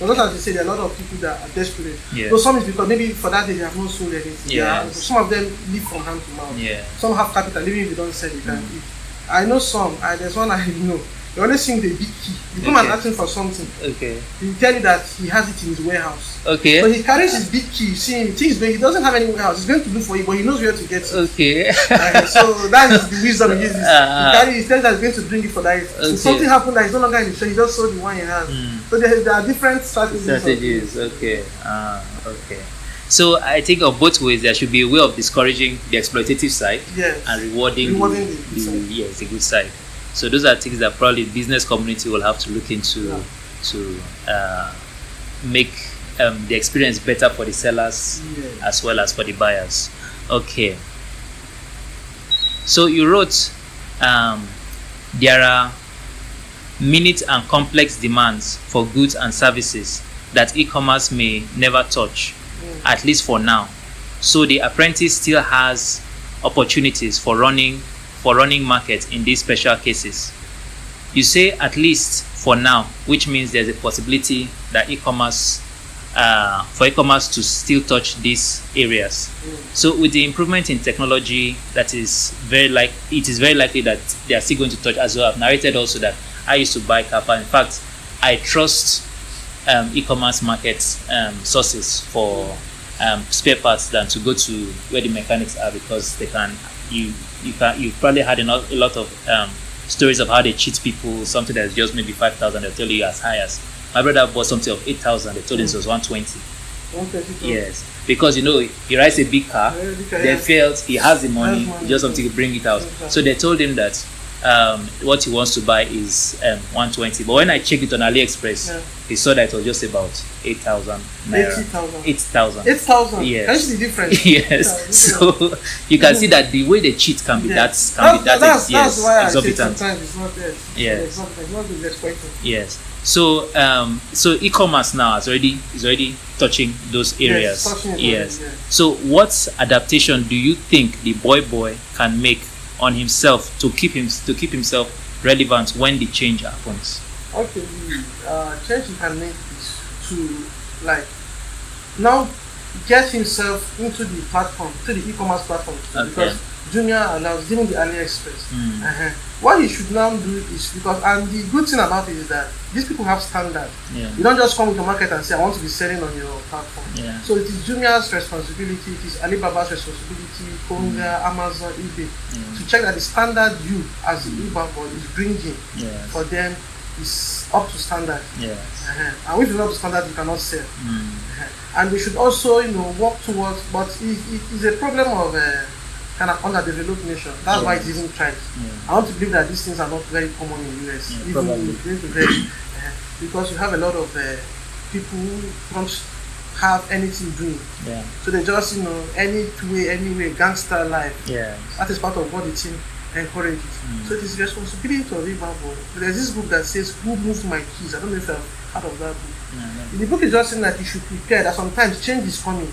But as you say, there are a lot of people that are desperate. So some is because maybe for that day they have not sold anything. Some of them live from hand to mouth. Some have capital, even if you don't sell, you can eat. I know some. There's one I know. They always sing the big key. You come and ask him for something. He will tell you that he has it in his warehouse. So he carries his big key. See, he doesn't have any warehouse. He's going to look for it, but he knows where to get it. So that is the wisdom he uses. He tells that he's going to bring it for that. So something happened that he's no longer in the show. He just sold the one he has. So there are different strategies. Okay. So I think of both ways, there should be a way of discouraging the exploitative side and rewarding the good side. So those are things that probably the business community will have to look into to make the experience better for the sellers as well as for the buyers. Okay. So you wrote there are minute and complex demands for goods and services that e-commerce may never touch, at least for now. So the apprentice still has opportunities for running markets in these special cases. You say at least for now, which means there's a possibility that for e-commerce to still touch these areas. So with the improvement in technology, it is very likely that they are still going to touch, as well. I've narrated also that I used to buy Kappa. In fact, I trust e-commerce market sources for spare parts than to go to where the mechanics are, because they can. You've probably had a lot of stories of how they cheat people. Something that's just maybe 5,000, they'll tell you as high as. My brother bought something of 8,000. They told him it was 120. 120. Yes, because he rides a big car. They felt he has the money, just something to bring it out. So they told him that what he wants to buy is 120. But when I checked it on AliExpress, he saw that it was just about 8,000 naira. 8,000. 8,000. Yes. That's the difference. Yes. So you can see that the way they cheat can be that's why exorbitant. Sometimes it's not there. Yes. It's not the expected. Yes. So e-commerce now is already touching those areas. Yes. So what adaptation do you think the boy can make on himself to keep himself relevant when the change happens? Okay, the change he can make is to now get himself into the platform, to the e-commerce platform, because Jumia allows, even the AliExpress. What he should now do is, and the good thing about it is that these people have standard. You don't just come with the market and say I want to be selling on your platform. So it is Jumia's responsibility, it is Alibaba's responsibility, Konga, Amazon, eBay, to check that the standard you as the Igbo Boy is bringing for them is up to standard. And if it's not up to standard, you cannot sell. And we should also work towards, but it is a problem of kind of underdeveloped nation. That's why it's even tried. I want to believe that these things are not very common in the US. Because you have a lot of people who don't have anything doing. So they just, anyway, gangster life. That is part of what the team encourages. So it is responsibility to Igbo. There's this book that says, "Who Moved My Keys?" I don't know if you've heard of that book. The book is just saying that you should prepare that sometimes change is coming.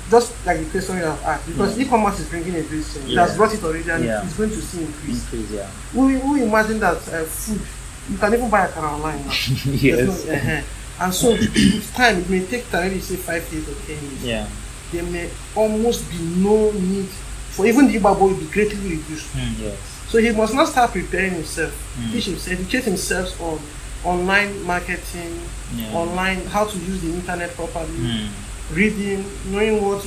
Just like the question you have asked, because e-commerce is bringing a great thing. It has brought it already, and it's going to see increase. Who imagine that food You can even buy a car online now. Yes. And so with time, it may take time, maybe say 5 years or 10 years. Yeah. There may almost be no need for even the Igbo Boy will be greatly reduced. Yes. So he must not start preparing himself, teach himself, educate himself on online marketing, online how to use the internet properly, reading, knowing what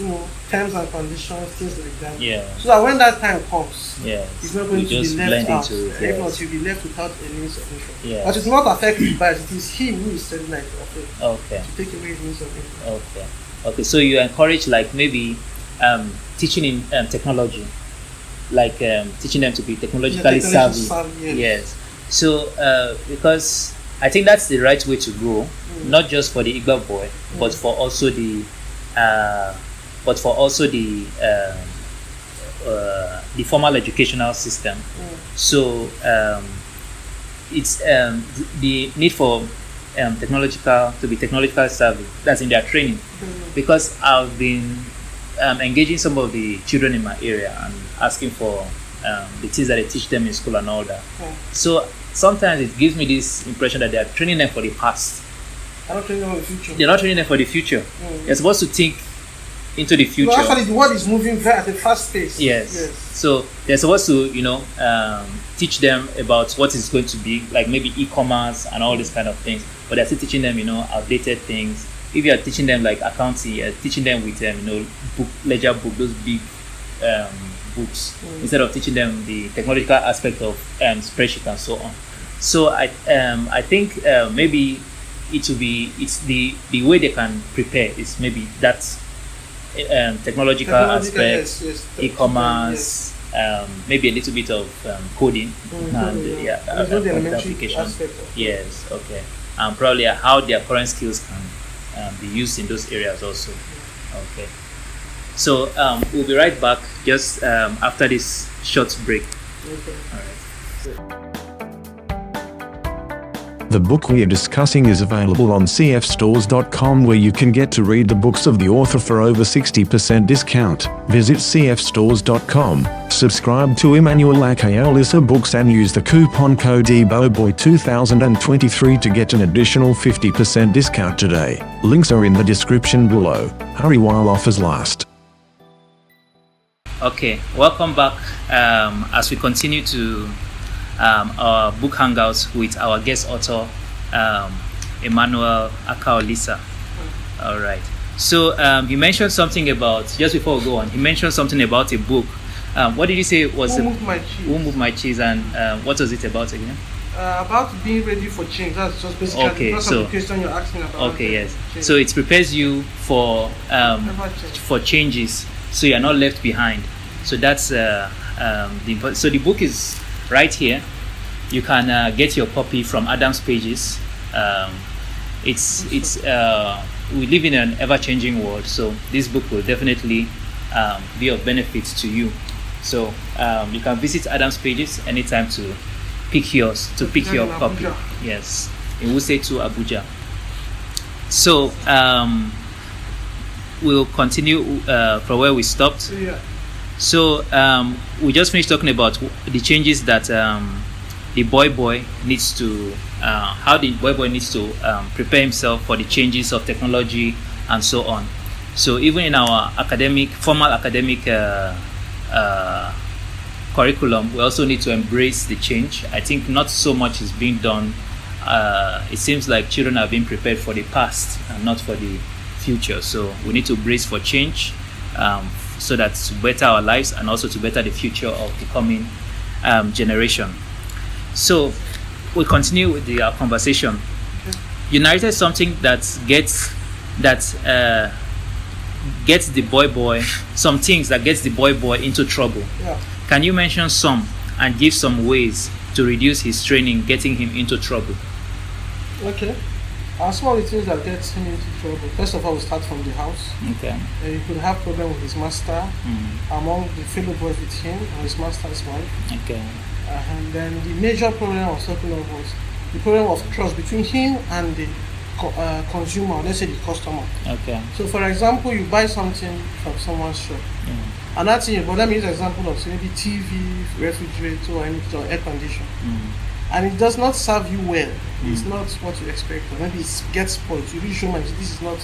terms and conditions, things like that. Yeah. So that when that time comes, Yes. it's not going to be left out. If Yes. not, you'll be left without a means of income. Yes. But it's not affected by it. It is he who is telling like to Okay. take away his means of income. Okay. Okay. So you encourage like maybe teaching in technology, like teaching them to be technologically savvy. Yes. So because I think that's the right way to go, not just for the Igbo Boy, but for also the formal educational system. So it's the need for technological savvy. That's in their training, because I've been engaging some of the children in my area and asking for the things that they teach them in school and all that. So sometimes it gives me this impression that they are training them for the past. They're not training them for the future. They're not training them for the future. They're supposed to think into the future. No, actually, the world is moving very at a fast pace. Yes. So they're supposed to, teach them about what is going to be, like maybe e-commerce and all these kind of things. But they're still teaching them, outdated things. If you are teaching them like accounting, you're teaching them with, ledger book, those big books, instead of teaching them the technological aspect of spreadsheet and so on. So I think maybe it's the way they can prepare is maybe that technological aspect, yes. e-commerce, maybe a little bit of coding and computer application. Yes, okay, and probably how their current skills can be used in those areas also. Okay, so we'll be right back just after this short break. Okay. All right. The book we are discussing is available on cfstores.com, where you can get to read the books of the author for over 60% discount. Visit cfstores.com, subscribe to Emmanuel Akaolisa books and use the coupon code IGBOY2023 to get an additional 50% discount today. Links are in the description below. Hurry while offers last. Okay, welcome back as we continue to our book hangouts with our guest author, Emmanuel Akaolisa. All right. So you mentioned something about, just before we go on, you mentioned something about a book. What did you say was Who Moved My Cheese? Who Moved My Cheese, and what was it about again? About being ready for change. That's just basically the question you're asking about. Okay, yes. Change. So it prepares you for changes, so you're not left behind. So that's so the book is right here. You can get your copy from Adam's Pages. We live in an ever-changing world, so this book will definitely be of benefit to you. So you can visit Adam's Pages anytime to pick your copy. Abuja. Yes, in Wuse to Abuja. So we'll continue from where we stopped. Yeah. So we just finished talking about the changes that the boy needs to, how the boy needs to prepare himself for the changes of technology and so on. So even in our formal academic curriculum, we also need to embrace the change. I think not so much is being done. It seems like children are being prepared for the past and not for the future. So we need to brace for change, so that to better our lives and also to better the future of the coming generation. So we'll continue with our conversation. You narrated something that gets the boy some things that gets the boy into trouble. Yeah. Can you mention some and give some ways to reduce his training getting him into trouble? Okay. Some of the things that get him into trouble. First of all, we start from the house. Okay. He could have problem with his master, among the fellow boys with him and his master's wife. Okay. And then the major problem I was talking about was the problem of trust between him and the consumer, let's say the customer. Okay. So for example, you buy something from someone's shop, and that's it. But let me use an example of say maybe TV, refrigerator, or anything, or air conditioner. and it does not serve you well, it's not what you expect, or maybe it gets spoiled. You really show my this is not,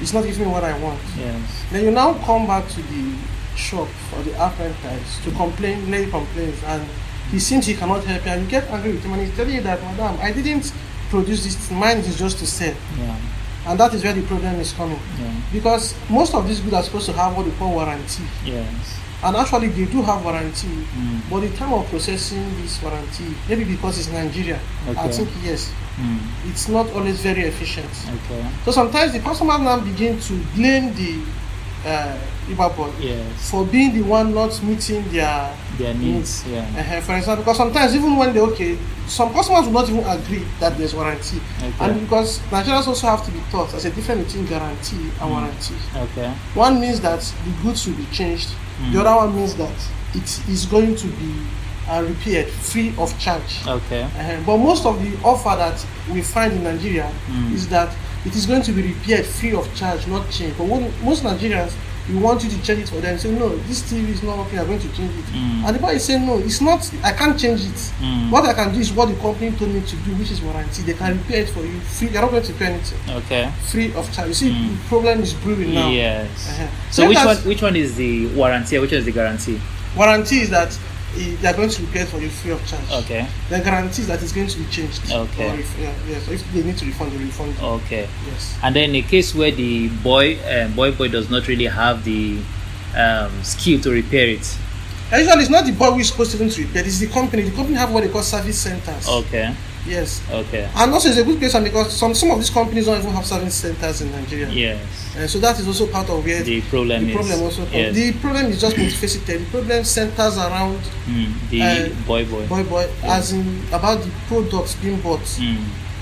it's not giving me what I want. Yes. Then you now come back to the shop or the apprentice to complain, lay complaints, and he seems he cannot help you, and you get angry with him, and he's telling you that, madam, I didn't produce this, mine is just to sell. Yeah. And that is where the problem is coming. Yeah. Because most of these goods are supposed to have what they call warranty. Yes. And actually they do have warranty, but the time of processing this warranty, maybe because it's Nigeria, I think yes, it's not always very efficient. Okay. So sometimes the customers now begin to blame the Igbo Boy Yes. for being the one not meeting their needs. Yeah. For example, because sometimes even when they some customers will not even agree that there's warranty. Okay. And because Nigerians also have to be taught there's a difference between guarantee and warranty. Okay. One means that the goods will be changed. The other one means that it is going to be repaired free of charge. Okay. But most of the offer that we find in Nigeria is that it is going to be repaired free of charge, not changed. But most Nigerians, we want you to change it for them. Say, no, this TV is not working, I'm going to change it. And the boy is saying, no, it's not, I can't change it. What I can do is what the company told me to do, which is warranty. They can repair it for you free. You're not going to pay anything. Okay. Free of charge. You see, the problem is brewing now. Yes. So which one is the warranty, which one is the guarantee? Warranty is that they are going to repair it for you free of charge. Okay. The guarantee is that it's going to be changed. Okay. So if they need to refund, they refund. Okay. Yes. And then in a case where the boy does not really have the skill to repair it. Usually, it's not the boy who is supposed to repair. It's the company. The company have what they call service centers. Okay. Yes. Okay. And also, it's a good place, and because some of these companies don't even have service centers in Nigeria. Yes. So that is also part of where the problem is. Yes. The problem is just multifaceted. The problem centers around the boy, as in about the products being bought,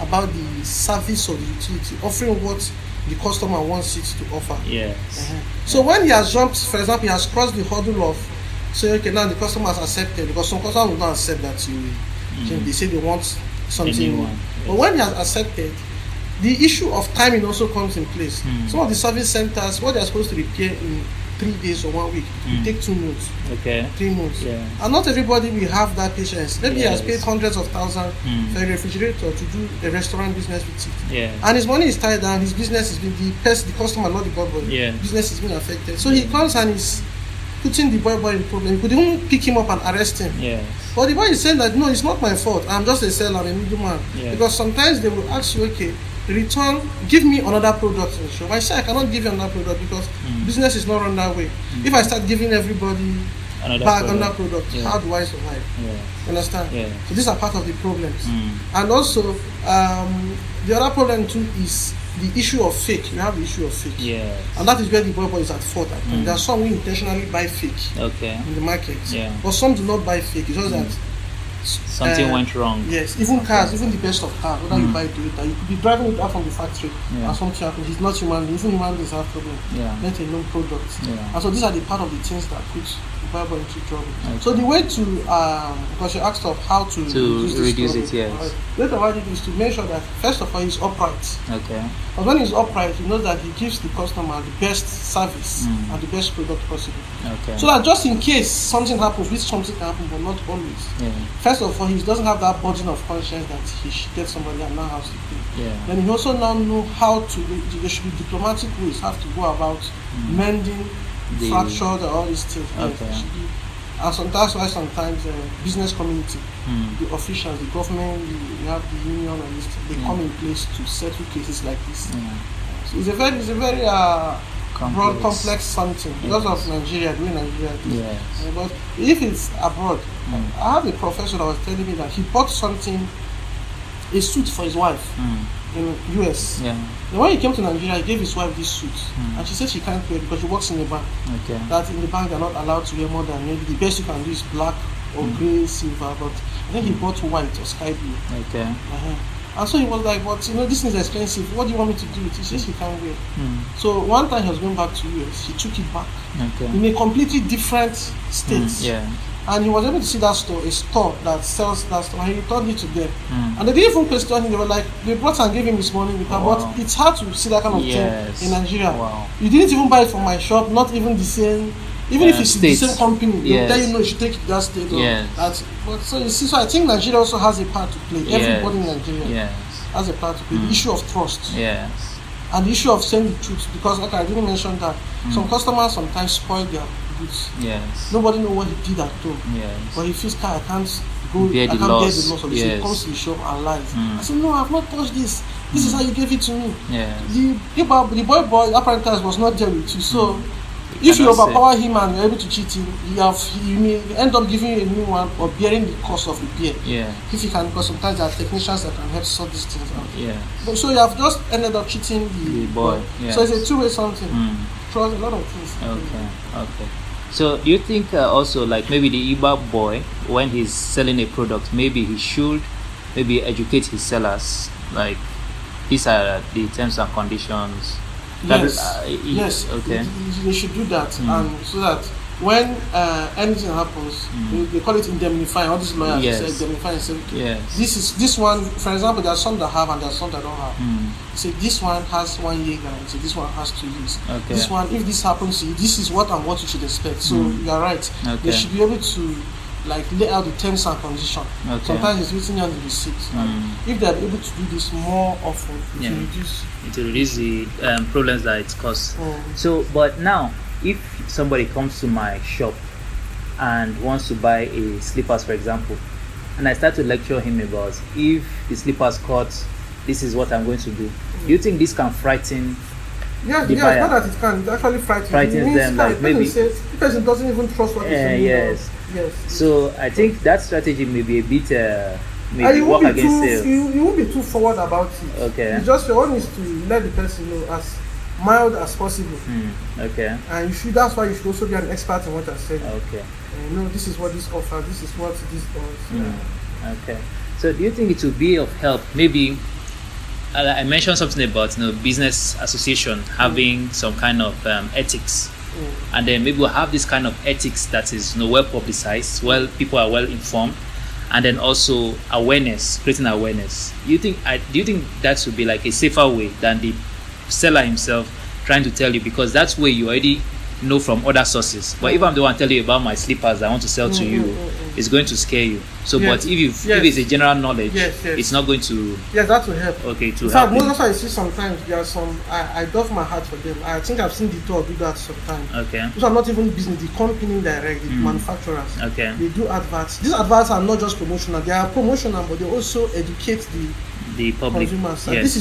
about the service of the utility, offering what the customer wants it to offer. Yes. So when he has jumped, for example, he has crossed the hurdle of say, okay, now the customer has accepted, because some customers will not accept that they say they want something. But when he has accepted, the issue of timing also comes in place. Some of the service centers, what they are supposed to repair in 3 days or 1 week, it take 2 months, 3 months. And not everybody will have that patience. Maybe he has paid hundreds of thousands for a refrigerator to do a restaurant business with it. And his money is tied down, his business has been, the customer, not the boy. Business has been affected. So he comes and is putting the boy in problem. You could even pick him up and arrest him. But the boy is saying that, no, it's not my fault. I'm just a seller, I'm a middleman. Because sometimes they will ask you, okay, return, give me another product in the shop. I say I cannot give you another product because business is not run that way. If I start giving everybody another product, how do I survive? Understand? So these are part of the problems. And also, the other problem too is the issue of fake. You have the issue of fake. And that is where the boy is at fault. There are some who intentionally buy fake in the market. But some do not buy fake. It's just that something went wrong. Yes, even cars, even the best of cars, whether you buy Toyota, you could be driving it out from the factory and something happens. It's not human being. Even human beings have problems. Let alone products. And so these are the part of the things that put the Bible into trouble. So the way to because you asked of how to reduce it, the way to avoid it is to make sure that first of all he's upright. But when he's upright, he knows that he gives the customer the best service and the best product possible. So that just in case something happens, which something can happen, but not always. First of all, he doesn't have that burden of conscience that he should get somebody and now has to pay. Then he also now know how to. There should be diplomatic ways have to go about mending fractured all these things. And so that's why sometimes business community, the officials, the government, you have the union and this, they come in place to settle cases like this. So it's a very broad, complex something because of Nigeria, the way Nigeria is. But if it's abroad, I have a professor that was telling me that he bought something, a suit for his wife in US. Then when he came to Nigeria, he gave his wife this suit, and she said she can't wear it because she works in a bank. That in the bank they're not allowed to wear more than maybe the best you can do is black or grey, silver. But I think he bought white or sky blue. And so he was like, but this is expensive. What do you want me to do with it? He says he can't wear. So one time he was going back to US, he took it back in a completely different state. And he was able to see that store, a store that sells that store, and he returned it to them. And they didn't even question him. They were like, they brought and gave him his money with her. But it's hard to see that kind of thing in Nigeria. You didn't even buy it from my shop, not even the same even if it's the states. same company, Yes. then you know you should take it that state. Or Yes. that. But so you see, so I think Nigeria also has a part to play. Everybody in Nigeria Yes. has a part to play. The issue of trust. Yes. And the issue of saying the truth, because like I didn't mention that some customers sometimes spoil their goods. Yes. Nobody know what he did at home. Yes. But he feels I can't go, Bear I the can't bear loss. the loss of this. Yes. He comes to the shop and lies. I said, no, I've not touched this. This is how you gave it to me. Yes. The boy apprentice was not there with you. So if you cannot say. overpower him and you're able to cheat him, you may end up giving you a new one or bearing the cost of repair. Yeah. If you can, because sometimes there are technicians that can help sort these things out. Yeah. But so you have just ended up cheating the boy. So Yes. it's a two-way something. Trust a lot of things. Okay. So do you think also like maybe the Igbo boy, when he's selling a product, maybe he should maybe educate his sellers, like these are the terms and conditions? Yes. Yes. Okay. They should do that, and so that when anything happens, they call it indemnifying. All these lawyers Yes. say indemnifying. Say, okay, Yes. this one. For example, there are some that have and there are some that don't have. Say this one has 1 year guarantee. This one has 2 years. Okay. This one, if this happens to you, this is what and what you should expect. So you are right. Okay. They should be able to like lay out the terms and conditions. Okay. Sometimes it's written on the receipt. And if they are able to do this more often, it will reduce. It will reduce the problems that it causes. So, but now, if somebody comes to my shop and wants to buy a slippers, for example, and I start to lecture him about if the slippers cut, this is what I'm going to do. Do you think this can frighten Yeah, the it's buyer? not that it can. It actually frightens Frightens them, like maybe- the person doesn't even trust what he's doing. yes. Yes. So I think that strategy may be a bit And maybe you work won't be against too. sales. You won't be too forward about it. Okay. It's just your own is to let the person know as mild as possible. Okay. And you should. That's why you should also be an expert in what you're saying. Okay. And you know, this is what this offers. This is what this does. Okay. So do you think it will be of help? Maybe I mentioned something about business association having some kind of ethics, and then maybe we'll have this kind of ethics that is well publicized, well people are well informed, and then also awareness, creating awareness. Do you think that would be like a safer way than the seller himself trying to tell you, because that's where you already know from other sources. But if I'm the one telling you about my slippers that I want to sell to you, it's going to scare you. So, Yes. but if it's a general knowledge, Yes. it's not going to. Yes, that will help. Okay, to In help fact, most him. of I see sometimes there are some. I doff my heart for them. I think I've seen the two do that sometimes. Okay. Those are not even business. The company direct, the manufacturers. Okay. They do adverts. These adverts are not just promotional. They are promotional, but they also educate The public. consumers. Yes. This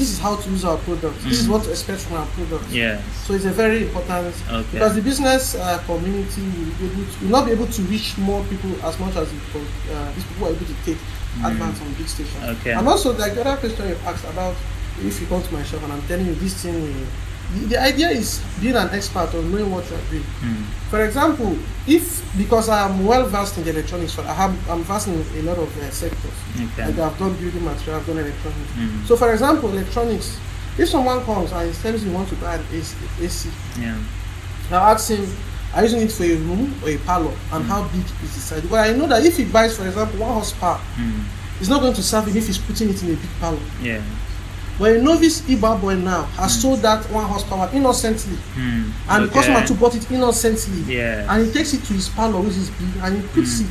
is how to use our product. This is what to expect from our product. Yes. So it's a very important because the business community will not be able to reach more people as much as these people are able to take advance on big stations. Okay. And also, like the other question you asked about, if you come to my shop and I'm telling you this thing, the idea is being an expert on knowing what you are doing. For example, because I am well versed in the electronics, I'm versed in a lot of sectors. Okay. Like I've done building material, I've done electronics. So, for example, electronics. If someone comes and tells you want to buy an AC, I'll ask him, are you using it for a room or a parlor, and how big is the size? But I know that if he buys, for example, 1 horsepower, it's not going to serve him if he's putting it in a big parlor. Yeah. But a novice Igbo boy now has sold that 1 horsepower innocently, and the customer too bought it innocently, and he takes it to his parlor, which is big, and he puts it.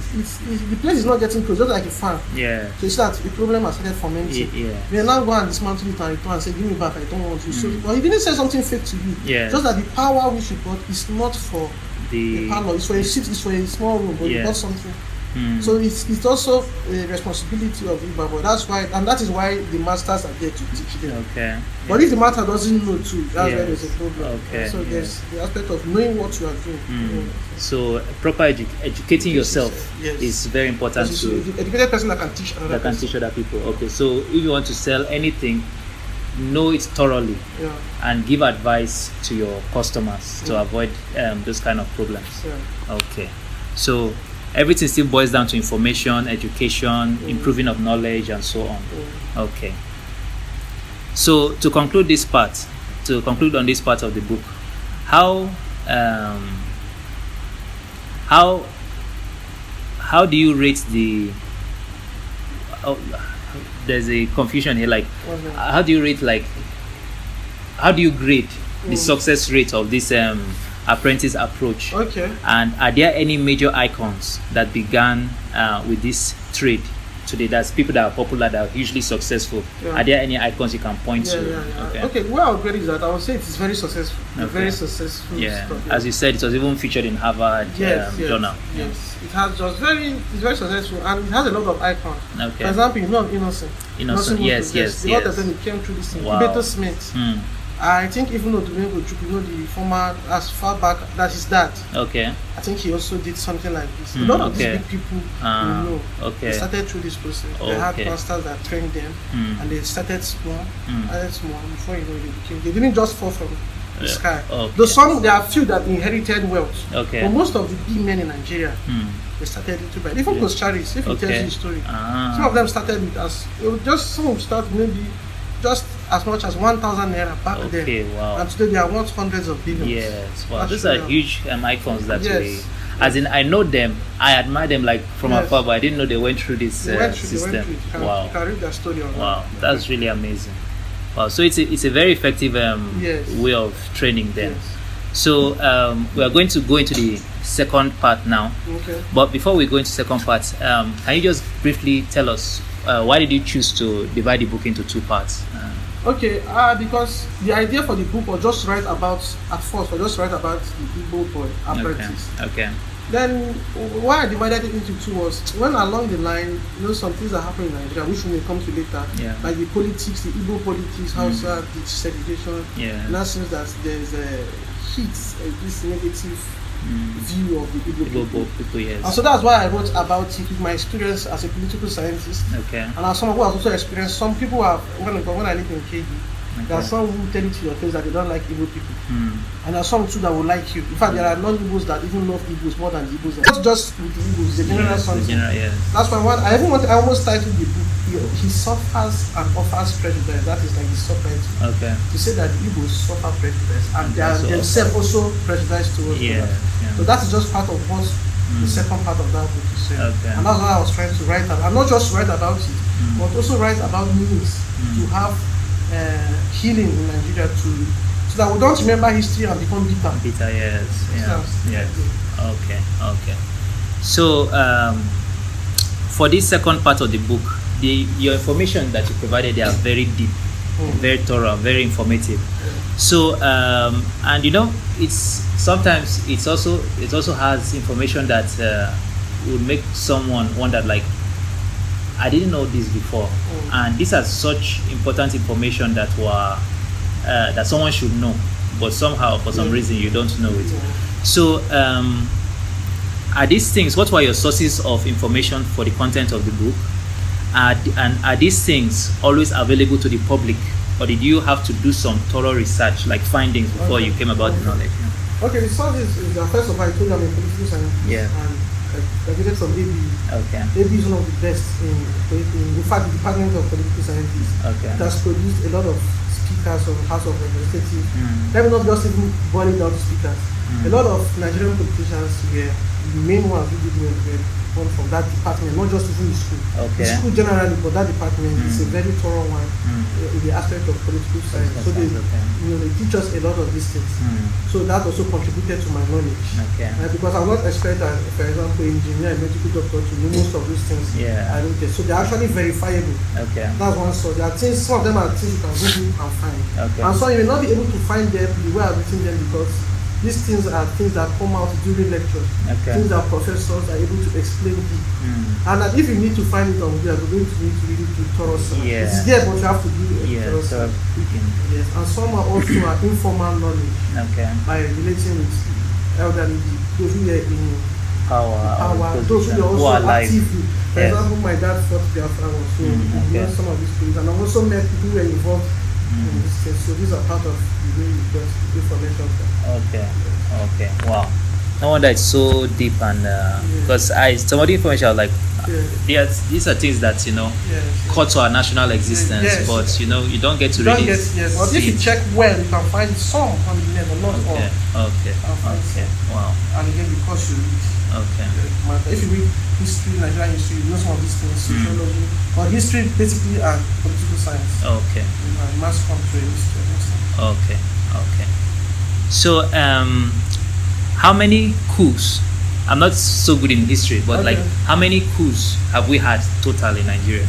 The place is not getting close, just like a fan. Yeah. So it's that the problem has started fermenting. They now go and dismantle it and return and say, give me back, I don't want you. So, but he didn't say something fake to you. Just that the power which you bought is not for the parlor, it's for a seat, it's for a small room, but you bought something. So it's also a responsibility of Igbo Boy. That's why, and that is why the masters are there to teach them. Okay. But if the master doesn't know too, that's why there's a problem. Okay. So there's the aspect of knowing what you are doing. So proper educating yourself is very important So to the educated person that can teach another person. teach other people. Okay. So if you want to sell anything, know it thoroughly and give advice to your customers to avoid those kind of problems. Okay. So everything still boils down to information, education, improving of knowledge, and so on. Okay. So to conclude on this part of the book, how do you rate the? There's a confusion here. Like, how do you grade the success rate of this apprentice approach. Okay. And are there any major icons that began with this trade today? That's people that are popular, that are hugely successful. Yeah. Are there any icons you can point to? Okay, the way I would grade is that I would say it is very successful. Okay. Very successful. Yeah. Stuff, As you said, it was even featured in Harvard Journal. Yes, it has just it's very successful, and it has a lot of icons. Okay. For example, you know of Innocent. Yes. A lot of them came through this thing. Wow. Beto Smith. I think even though the former, as far back, that is that. Okay. I think he also did something like this. A lot of these big people, they started through this process. They had masters that trained them, and they started small, before you know they didn't just fall from the sky. Okay. Though there are few that inherited wealth. Okay. But most of the big men in Nigeria, they started little by. Even Coach Charis, if he tells you the story, some of them started with some would start maybe just as much as 1,000 naira back then. Wow. And today they are worth hundreds of billions. Yes, wow. These are huge icons that way. As in, I know them, I admire them like from afar, but I didn't know they went through this system. Wow. You can read their story on wow, that's really amazing. Wow, so it's a very effective way of training them. Yes. So we are going to go into the second part now. Okay. But before we go into second part, can you just briefly tell us why did you choose to divide the book into two parts? Because the idea for the book was just write about the Igbo Boy apprentice. Okay. Then why I divided it into two was when along the line, some things that happen in Nigeria, which we may come to later, like the politics, the Igbo politics, Hausa, the segregation. In that sense that there's a this negative view of the Igbo people. Yes. And so that's why I wrote about it with my experience as a political scientist. Okay. And as someone who has also experienced, some people have, when I lived in KD, there are some who tell you to your face that they don't like Igbo people. And there are some too that will like you. In fact, there are non-Igbos that even love Igbos more than the Igbos. Not just with the Igbos, the general something. That's why I almost titled the book, He Suffers and Offers Prejudice. That is like the subtitle. Okay. To say that the Igbos suffer prejudice and they are themselves also prejudiced towards others. So that is just part of what the second part of that book is saying. Okay. And that's what I was trying to write about. And not just write about it, but also write about means to have healing in Nigeria so that we don't remember history and become bitter. Yes. Okay. So for this second part of the book, your information that you provided, they are very deep, very thorough, very informative. So and it's sometimes it also has information that would make someone wonder, like, I didn't know this before, and these are such important information that that someone should know, but somehow for some reason you don't know it. So are these things, what were your sources of information for the content of the book? And are these things always available to the public, or did you have to do some thorough research, like findings, before you came about the knowledge? Okay, the sources is first of all, I told them in political science. And I graduated from AB. Okay. AB is one of the best in fact, the Department of Political Sciences. Okay. It has produced a lot of speakers of House of Representatives. Let me not just even boil it down to speakers. A lot of Nigerian politicians were the main ones who did one from that department, not just even the school. Okay. The school generally, but that department is a very thorough one in the aspect of political science. So they teach us a lot of these things. So that also contributed to my knowledge. Okay. Because I'm not expert, for example, engineer, medical doctor, to know most of these things. Yeah. I don't get. So they're actually verifiable. Okay. That's one source. There are things. Some of them are things you can Google and find. Okay. And so you may not be able to find them the way I've written them, because these things are things that come out during lectures. Okay. Things that professors are able to explain deep. And that if you need to find it on Google, you're going to need to really do thorough search. Yeah. It's there, but you have to do thorough search. Yes. And some are also informal knowledge. Okay. By relating with elderly, those who are in power, those who are also active. For example, my dad fought Biafra, so we know some of these things. And I also met people who were involved in this case. So these are part of the way you get information. Okay. Wow. No wonder it's so deep, and because some of the information I was like, these are things that cut to our national existence, but you don't get to read it. But if you check well, you can find some on the net, but not all. Okay. Wow. And again, because you read. Okay. If you read history, Nigerian history, you know some of these things, sociology, but history basically and political science. Okay. And mass control history. Okay. So how many coups? I'm not so good in history, but Okay. like how many coups have we had total in Nigeria?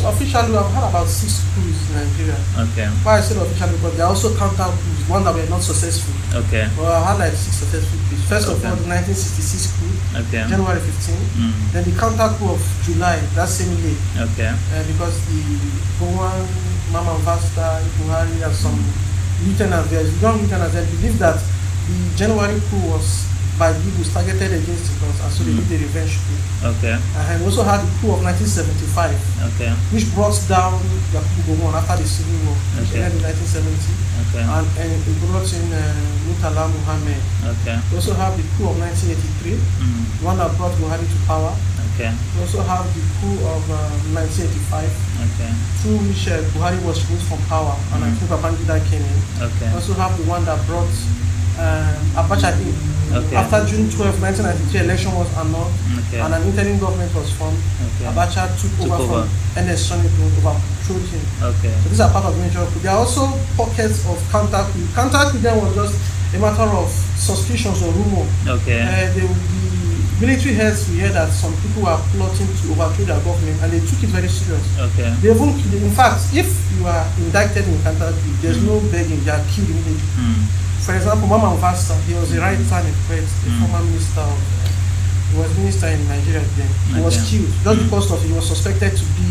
Officially, I've had about 6 coups in Nigeria. Okay. Why I said officially, because there are also counter coups, one that were not successful. Okay. But I had like 6 successful coups. First of Okay. all, the 1966 coup, Okay. January 15. Mm. Then the counter coup of July, that same year, Okay. because the Gowan, Mama Vasta, Buhari, and some lieutenants, young lieutenants, they believe that the January coup was by the Igbos targeted against us, and so they did the revenge coup. Okay. And we also had the coup of 1975, Okay. which brought down Yakubu Gowon after the Civil War, which Okay. ended in 1970, Okay. and it brought in Murtala Muhammad. Okay. We also have the coup of 1983, Mm. the one that brought Buhari to power. Okay. We also have the coup of 1985, Okay. through which Buhari was removed from power, and I think Babangida came in. Okay. We also have the one that brought Abacha in. Okay. After June 12, 1993, election was annulled, Okay. and an interim government was formed. Okay. Abacha took over over. from NS Sonny to overthrow him. Okay. So these are part of major coup. There are also pockets of counter coup. Counter coup then was just a matter of suspicions or rumor. Okay. The military heads, we heard that some people were plotting to overthrow their government, and they took it very serious. Okay. They even, in fact, if you are indicted in counter coup, there's no begging; they are killed immediately. Mm. For example, Mama Vasta, he was a writer and a poet, a former minister of, he was minister in Nigeria then. He was Okay. killed just because of he was suspected to be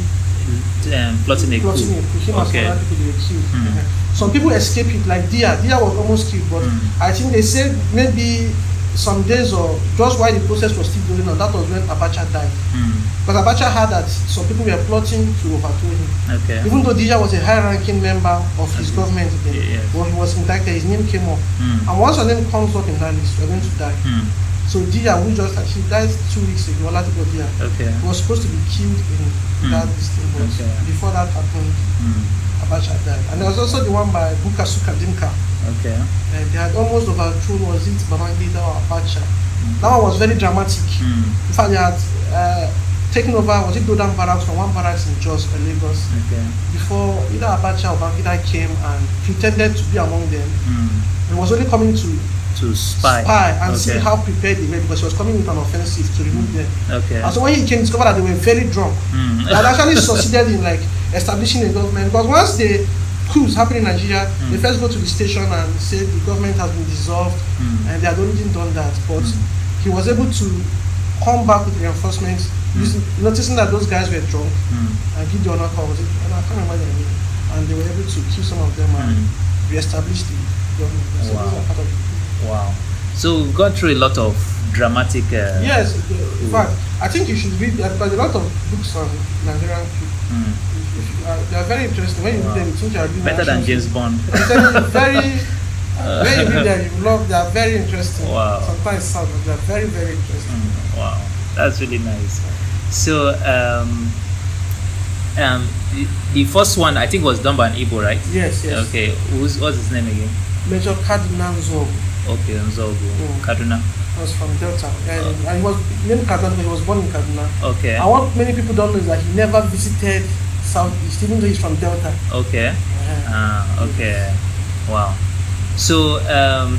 Plotting a coup. plotting a coup. Him and some Okay. other people, they were killed. Mm. Some people escaped it, like Dia. Dia was almost killed, but I think they said maybe some days or just while the process was still going on, that was when Abacha died. Mm. Because Abacha heard that some people were plotting to overthrow him. Okay. Even though Dia was a high-ranking member of his government then, Yes. when he was indicted, his name came up. Mm. And once your name comes up in that list, you're going to die. Mm. So Dia, who just she died 2 weeks ago, Oladipo Dia, Okay. was supposed to be killed in that listing, but Okay. before that happened, Mm. Abacha died. And there was also the one by Buka Suka Dimka. Okay. They had almost overthrown, was it Babangida or Abacha? That one was very dramatic. Mm. In fact, they had taken over, was it Dodan Barracks from one barracks in Jos or Lagos, Okay. before either Abacha or Babangida came and pretended to be among them. Mm. And was only coming to To spy. and see Okay. how prepared they were, because he was coming with an offensive to remove them. Okay. And so when he came, he discovered that they were very drunk. Mm. They had actually succeeded in like establishing a government, because once the coups happen in Nigeria, they first go to the station and say the government has been dissolved, and they had already done that. But he was able to come back with reinforcements, noticing that those guys were drunk, and give the honor call, was it? And I can't remember their name. And they were able to kill some of them and reestablish the government. So Wow. those are part of it. Wow. So we've gone through a lot of dramatic. Yes, in fact, I think you should read that, because a lot of books on Nigerian people. They are very interesting. When you read them, you think you are reading Better than action James Bond. I'm telling you, very. When you read them, you love. They are very interesting. Wow. Sometimes sad, but they are very, very interesting. Wow, that's really nice. So, the first one I think was done by an Igbo, right? Yes, yes. Okay, what's his name again? Major Cardinal Zob Okay, Nzogu, Kaduna. was from Delta, and he was named Kaduna because he was born in Kaduna. Okay. And what many people don't know is that he never visited Southeast, even though he's from Delta. Okay. Okay. Wow. So,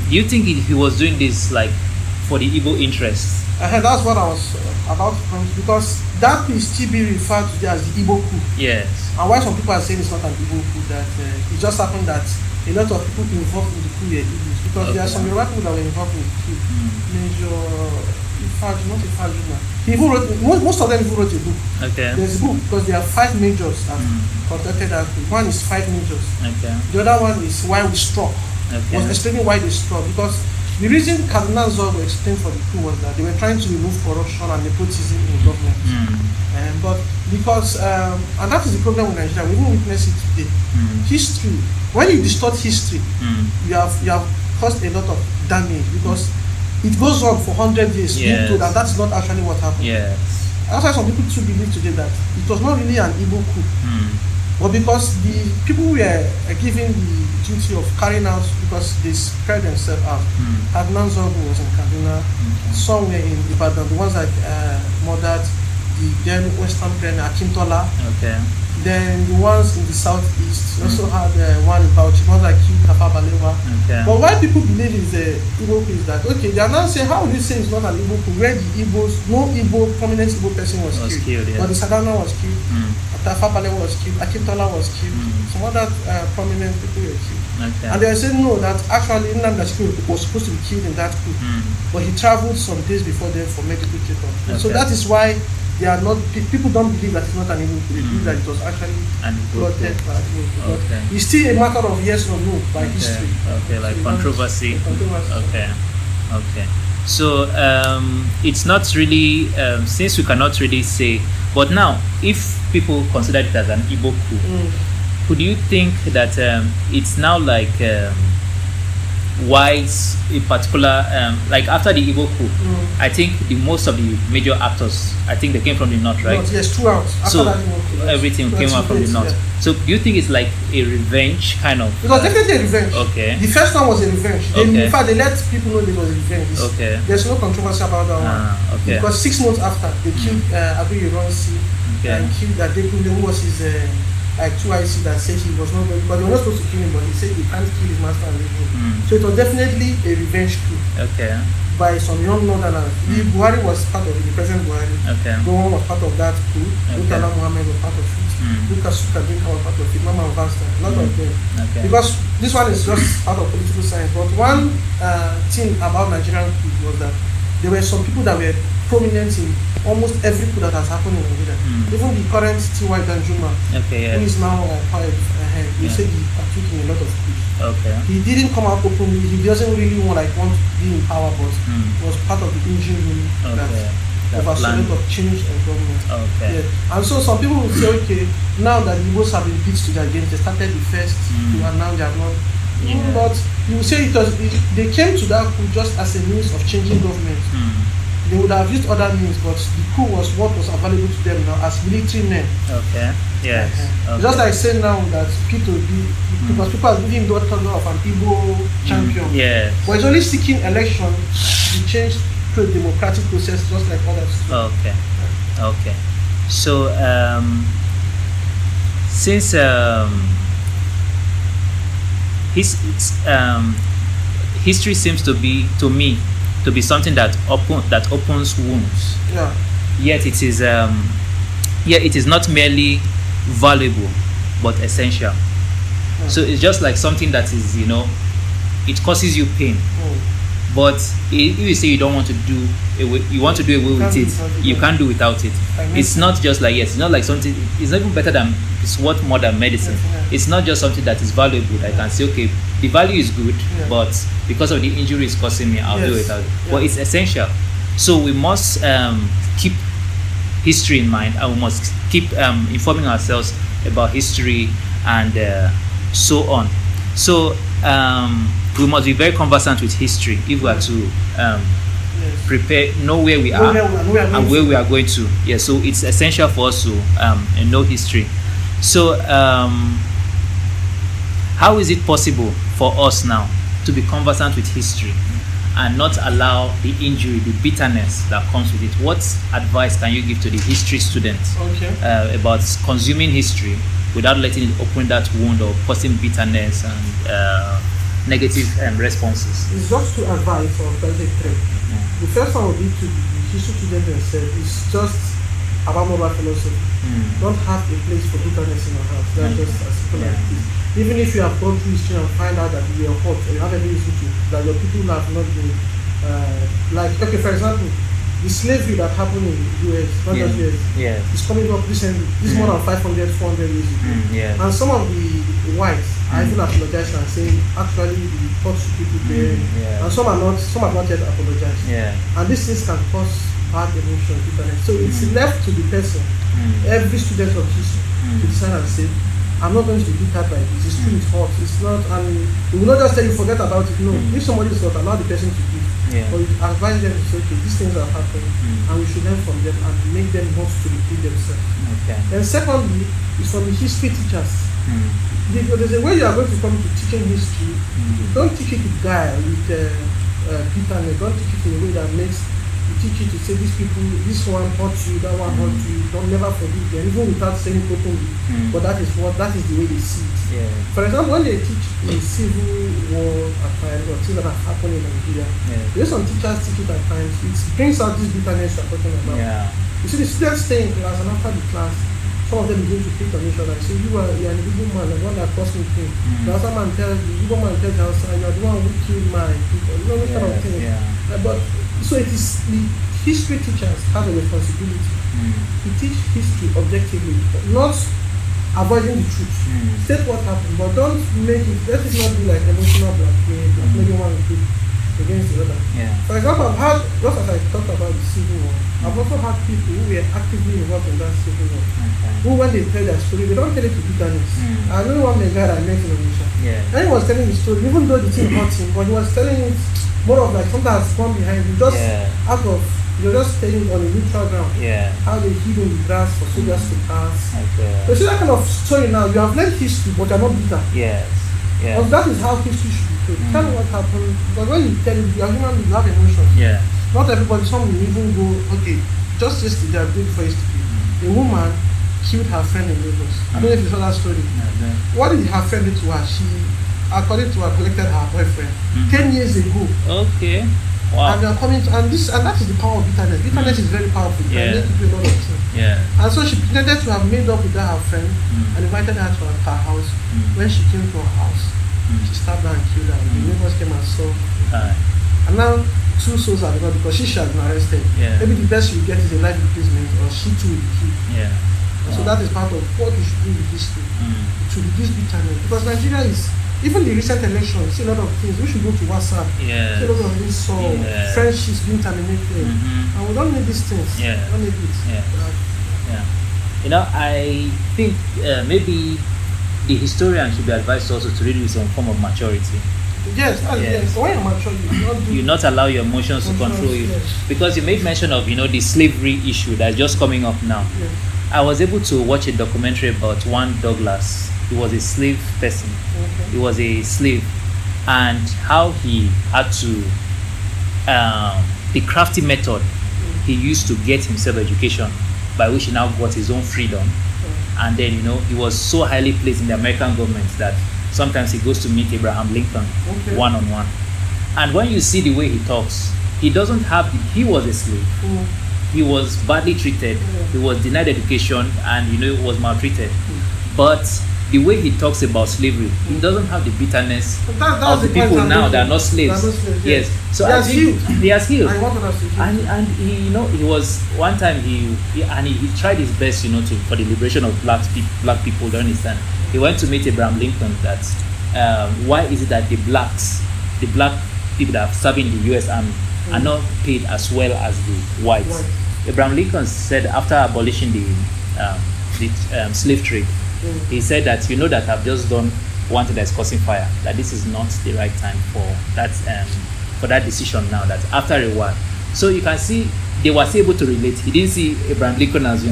do you think he was doing this like for the Igbo interest? That's what I was about to come to, because that will still be referred to as the Igbo coup. Yes. And why some people are saying it's not an Igbo coup, that it just happened that a lot of people involved in the coup were Igbos, because there are some Yoruba people that were involved in the coup. Major Ifaju, not Ifaju. He even wrote, most of them even wrote a book. Okay. There's a book because there are 5 majors that conducted that coup. One is 5 majors. Okay. The other one is why we struck. Okay. Was explaining why they struck, because the reason Cardinal Zogo explained for the coup was that they were trying to remove corruption and nepotism in government. But because, and that is the problem with Nigeria, we even witness it today. History, when you distort history, you have caused a lot of damage, because it goes on for 100 years, Yes. and that's not actually what happened. Yes. That's why some people too believe today that it was not really an Igbo coup. But because the people were given the duty of carrying out, because they spread themselves out. Adnan Zogu was in Kaduna, some were in Ibadan, the ones that murdered the then Western pen, Akintola. Okay. Then the ones in the southeast, we also had one in Bauchi, one like Tafa Balewa. Okay. But why people believe is the Igbo coup is that, okay, they are now saying, how would you say it's not an Igbo coup, where the Igbos, no Igbo, prominent Igbo person was killed. Yeah. But the Sadana was killed, Tafa Balewa was killed, Akintola was killed, some other prominent people were killed. Okay. And they are saying, no, that actually Nnamdi Azikiwe was supposed to be killed in that coup. But he traveled some days before them for medical checkup. Okay. So that is why they are not, people don't believe that it's not an Igbo coup. They believe that it was actually plotted by Igbo. Okay. It's still a matter of yes or no by history. Okay, like So controversy. controversy. Okay. So it's not really since we cannot really say. But now, if people consider it as an Igbo coup, could you think that it's now like wise a particular like after the Igbo coup, I think the most of the major actors, I think they came from the north, right? North, yes, throughout. After So that Igbo coup, yes. everything came out from the north. Yeah. So do you think it's like a revenge kind of? It was definitely a revenge. Okay. The first one was a revenge. They, Okay. In fact, they let people know it was a revenge. Okay. There's no controversy about that one. Okay. Because 6 months after, they killed Abu Ironsi Okay. and killed Adekunle, who was his like 2IC that said he was not going, but they were not supposed to kill him, but he said he can't kill his master and leave him. So it was definitely a revenge coup Okay. by some young northerners. Buhari was part of it, the President Buhari. Okay. Gowon was part of that coup. Okay. Murtala Mohammed was part of it. Lucas Sukadinka was part of it. Mama Vasta, a lot of them. Okay. Because this one is just part of political science. But one thing about Nigerian coup was that there were some people that were prominent in almost every coup that has happened in Nigeria. Even the current T.Y. Danjuma, Okay. who Yeah. is now quite ahead, we say he partook in a lot of coups. Okay. He didn't come out openly. He doesn't really want to be in power, but he was part of the engine room that That oversaw a plan. lot of change and government. Okay. Yeah. And so some people will say, okay, now that the Igbos have been beat to their games, they started the first coup and now they are not. But you will say they came to that coup just as a means of changing government. They would have used other means, but the coup was what was available to them now as military men. Okay. Yes. Okay. Just like saying now that P2B, because people are giving the title of an Igbo champion. Yes. But it's only seeking election to change to a democratic process just like others. Okay. Okay. So since history seems to be to be something that opens wounds. Yeah. Yet it is not merely valuable but essential. So it's just like something that is, it causes you pain. But if you say you don't want to do away, you want to do away with it, you can't do without it. It's not just like, yes, it's not like something, it's not even better than, it's worth more than medicine. It's not just something that is valuable. I can say, okay, the value is good, but because of the injury it's causing me, I'll do it without it. But it's essential. So we must keep history in mind, and we must keep informing ourselves about history and so on. So we must be very conversant with history if we are to prepare, know where we are and where we are going to. Yeah, so it's essential for us to know history. So how is it possible for us now to be conversant with history and not allow the injury, the bitterness that comes with it? What advice can you give to the history students about consuming history without letting it open that wound or causing bitterness and negative responses? It's just to advise or basic three. The first one would be to the history student themselves. It's just about moral philosophy. Don't have a place for bitterness in your heart. That's just as simple as it is. Even if you have gone through history and find out that you are hot or you have any issue that your people have not been like, okay, for example, the slavery that happened in the US, not just US, is coming up recently. This is more than 500, 400 years ago. And some of the whites are even apologizing and saying, actually, we fought to people there. And some have not yet apologized. And these things can cause bad emotion, bitterness. So it's left to the person, every student of history, to decide and say, I'm not going to be bitter by this. It's true, it's hot. It's not, and we will not just tell you forget about it. No, if somebody is hot, allow the person to give. But advise them to say, okay, these things are happening, and we should learn from them and make them not to repeat themselves. And secondly, is from the history teachers. There's a way you are going to come to teaching history. Don't teach it with guile, with bitterness. Don't teach it in a way that makes the teach you to say these people, this one hurt you, that one hurt you, don't never forgive them, even without saying it openly. But that is the way they see it. Yeah. For example, when they teach a civil war at times or things that have happened in Nigeria, there's some teachers teach it at times. It brings out this bitterness you're talking about. Yeah. You see, the students stay in class, and after the class, some of them begin to pick on each other. So you're an Igbo man, the one that caused me pain. The other man tells the Igbo man tells the outside, you're the one who killed my people. You know, this kind of thing. Yeah. But so it is the history teachers have a responsibility to teach history objectively, not avoiding the truth. State what happened, but don't make it. Let it not be like emotional blackmail, blackmailing one group against the other. Yeah. For example, I've had, just as I talked about the Civil War, I've also had people who were actively involved in that Civil War, who when they tell their story, they don't tell it to bitterness. I know one guy that I met in Abuja, and he was telling the story, even though the thing hurt him, but he was telling it more of like something has gone behind him, just out of, you're just staying on a neutral ground. How they hid in the grass for soldiers to pass. So see that kind of story now, you have learned history, but you're not bitter. Because that is how history should be told. Tell me what happened, because when you tell it, you are human beings, you have emotions. Not everybody, some will even go, okay, just yesterday, I did for yesterday, a woman killed her friend in Lagos. I don't know if you saw that story. What did her friend do to her? She, according to her, collected her boyfriend 10 years ago. Okay. Wow. And they are coming to, and that is the power of bitterness. Bitterness is very powerful. It can make you do a lot of things. And so she pretended to have made up with her friend and invited her to her house. When she came to her house, she stabbed her and killed her. The neighbors came and saw. And now 2 souls are gone because she has been arrested. Maybe the best you get is a life imprisonment, or she too will be killed. So that is part of what we should do with history to reduce bitterness. Because Nigeria is, even the recent election, see a lot of things. We should go to WhatsApp. See a lot of things, so friendships being terminated. And we don't need these things. We don't need it. You know, I think maybe the historian should be advised also to read with some form of maturity. Yes. When you're mature, you not allow your emotions to control you. Because you made mention of, the slavery issue that's just coming up now. I was able to watch a documentary about one Douglas. He was a slave person. He was a slave, and how he had to the crafty method he used to get himself education, by which he now got his own freedom. And then he was so highly placed in the American government that sometimes he goes to meet Abraham Lincoln one-on-one. And when you see the way he talks, he doesn't have he was a slave. He was badly treated. He was denied education, and was maltreated. But the way he talks about slavery, he doesn't have the bitterness of the people now that are not slaves. Yes. So I think he has healed. And he was one time he tried his best, for the liberation of black people during his time. He went to meet Abraham Lincoln that why is it that the black people that are serving the U.S. Army are not paid as well as the whites? Abraham Lincoln said after abolishing the slave trade, he said that that I've just done one thing that's causing fire, that this is not the right time for that decision now, that after a while. So you can see they were able to relate. He didn't see Abraham Lincoln as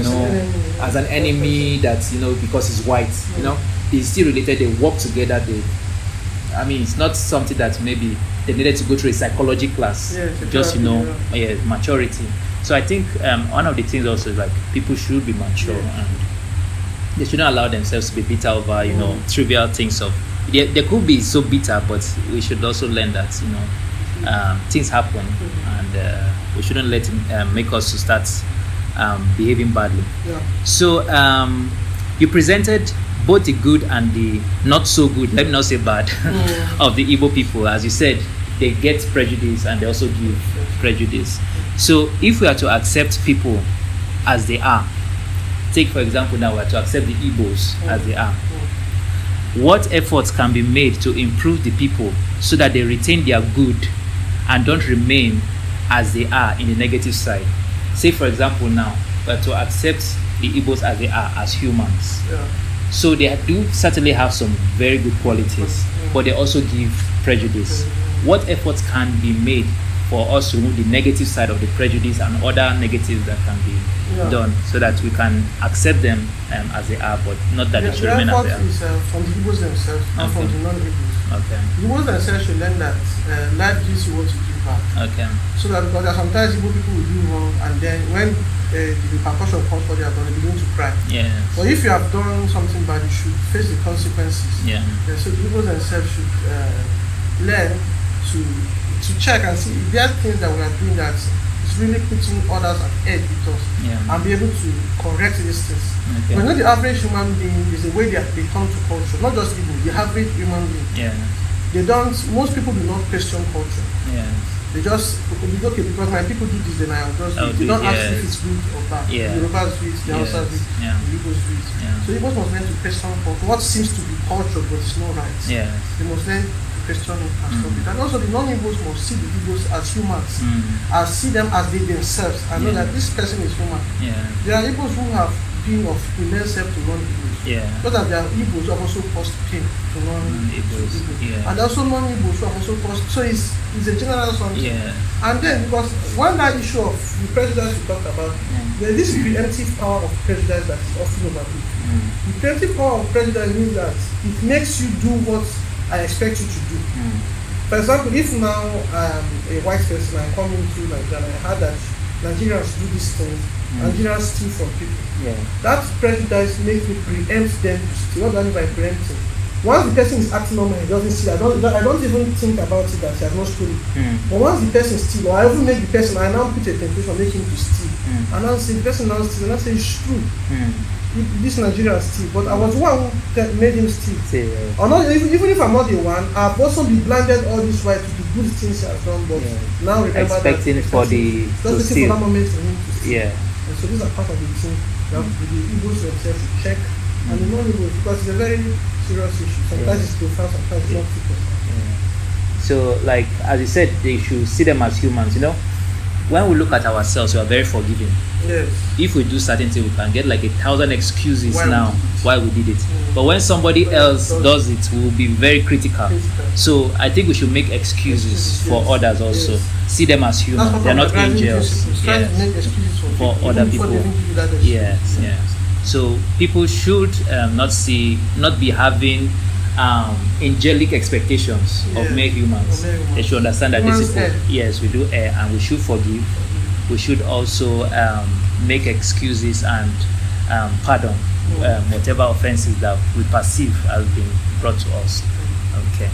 as an enemy that because he's white. They still related. They worked together. It's not something that maybe they needed to go through a psychology class. Just maturity. So I think one of the things also is like people should be mature and they shouldn't allow themselves to be bitter over trivial things. They could be so bitter, but we should also learn that things happen, and we shouldn't let it make us to start behaving badly. So you presented both the good and the not so good, let me not say bad, of the Igbo people. As you said, they get prejudice and they also give prejudice. So if we are to accept people as they are, take for example now, we are to accept the Igbos as they are, what efforts can be made to improve the people so that they retain their good and don't remain as they are in the negative side? Say for example now, we are to accept the Igbos as they are, as humans. So they do certainly have some very good qualities, but they also give prejudice. What efforts can be made for us to remove the negative side of the prejudice and other negatives that can be done, so that we can accept them as they are, but not that they should remain as they are? The effort is from the Igbos themselves and from the non-Igbos. The Igbos themselves should learn that life gives you what you give. back. Okay. So that because there are sometimes Igbo people will do wrong, and then when the repercussion comes for their body, they begin to cry. Yeah. But if you have done something bad, you should face the consequences. Yeah. So the Igbos themselves should learn to check and see if there are things that we are doing that is really putting others at edge with us, and be able to correct these things. Okay. But not the average human being is the way they come to culture, not just Igbo, the average human being. Yeah. They don't, most people do not question culture. Yeah. They just, okay, because my people do this, then I will just do it. They don't ask if it's good or bad. Yeah. The Yorubas do it, the Hausas do it, Yeah. the Igbos do it. Yeah. So Igbos must learn to question culture, what seems to be culture but it's not right. Yeah. They must learn to question it and stop it. And also the non-Igbos must see the Igbos as humans, as see them as they themselves, and know that this person is human. Yeah. There are Igbos who have been of immense help to non-Igbos. Yeah. But that there are Igbos who have also caused pain to non-Igbos. Yeah. And also non-Igbos who have also caused, so it's a general something. Yeah. And then, because one that issue of the prejudice we talked about, there's this preemptive power of prejudice that is often overlooked. The preemptive power of prejudice means that it makes you do what I expect you to do. For example, if now a white person, I'm coming to Nigeria, I heard that Nigerians do these things, Nigerians steal from people. Yeah. That prejudice makes me preempt them to steal. What do I mean by preempting? Once the person is acting normal, he doesn't see. I don't even think about it that he has not stolen. But once the person steals, or I even make the person, I now put a temptation, make him to steal. And now say the person now steals, and I say it's true. This Nigerian steal, but I was the one who made him steal. Or not, even if I'm not the one, I've also been blinded all this while to the good things he has done. But now remember expecting that for the to steal. For that moment for him to steal. Yeah. And so these are part of the thing that the Igbos themselves to check, and the non-Igbos, because it's a very serious issue. Sometimes it's profound, sometimes it's not too profound. So, like as you said, they should see them as humans. You know, when we look at ourselves, we are very forgiving. Yes. If we do certain things, we can get like 1,000 excuses Why why we did it. But when somebody else does it, we will be very critical. So I think we should make excuses for others also. See them as humans. They're not angels. For other people. Yes. So people should not be having angelic expectations of mere humans. They should understand that this is yes, we do err, and we should forgive. We should also make excuses and pardon whatever offenses that we perceive as being brought to us. Okay.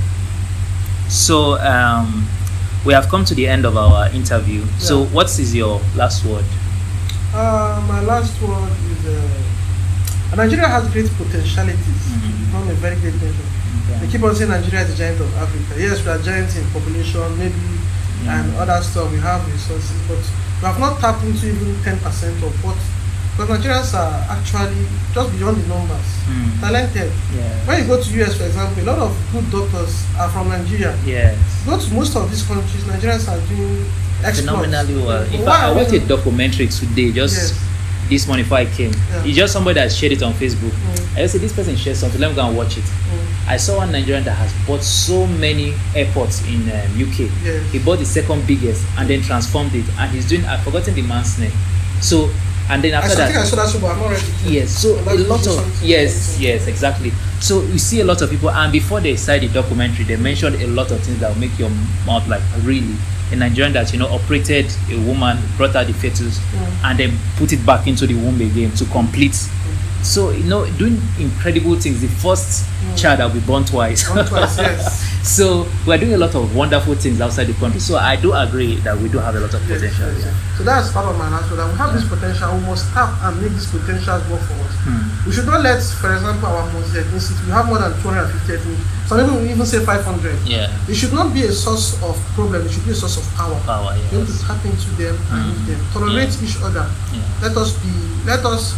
So we have come to the end of our interview. Yeah. So what is your last word? My last word is Nigeria has great potentialities to become a very great nation. Okay. They keep on saying Nigeria is the giant of Africa. Yes, we are giants in population, maybe, and other stuff. We have resources, but we have not tapped into even 10% of what. Because Nigerians are actually just beyond the numbers, talented. Yeah. When you go to US, for example, a lot of good doctors are from Nigeria. Yes. Go to most of these countries, Nigerians are doing exploits. Phenomenally well. In fact, I watched a documentary today, this morning before I came. Yeah. It's just somebody that shared it on Facebook. I just said, this person shared something, let me go and watch it. I saw one Nigerian that has bought so many airports in UK. Yes. He bought the second biggest and then transformed it, and he's doing, I've forgotten the man's name. So, and then after that, I saw that, but I'm not ready. Yes, so a lot of yes, exactly. So you see a lot of people, and before they started the documentary, they mentioned a lot of things that will make your mouth like really. A Nigerian that operated a woman, brought out the fetus, and then put it back into the womb again to complete. So doing incredible things. The first child that will be born twice. Yes. So we're doing a lot of wonderful things outside the country. So I do agree that we do have a lot of potential. Yes. So that's part of my last word. That we have this potential. We must tap and make this potential work for us. We should not let, for example, our multi-ethnicity. We have more than 250 ethnic. Some people will even say 500. Yeah. It should not be a source of problem. It should be a source of power. Yes. We have to tap into them and use them. Tolerate each other. Yeah.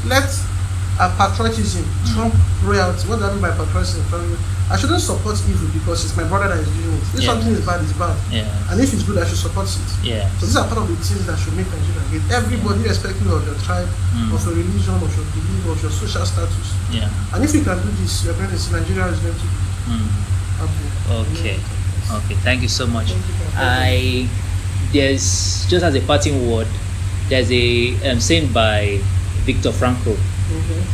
Let patriotism trump royalty. What do I mean by patriotism? I shouldn't support evil because it's my brother that is doing it. If something is bad, it's bad. Yeah. And if it's good, I should support it. Yeah. So these are part of the things that should make Nigeria great. Everybody, irrespective of your tribe, of your religion, of your belief, of your social status. Yeah. And if you can do this, you're going to see Nigeria is going to be happy. Okay. Thank you so much. There's just as a parting word, there's a saying by Viktor Frankl,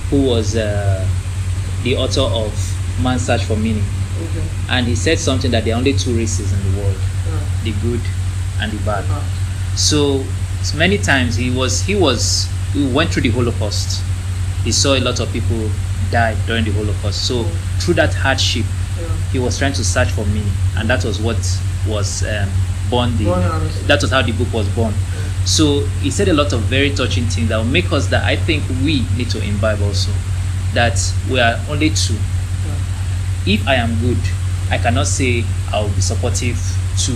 who was the author of Man's Search for Meaning. And he said something that there are only two races in the world, the good and the bad. So many times he went through the Holocaust. He saw a lot of people die during the Holocaust. So through that hardship, he was trying to search for meaning, and that was what was born. That was how the book was born. So he said a lot of very touching things that will make us that I think we need to imbibe also, that we are only two. If I am good, I cannot say I'll be supportive to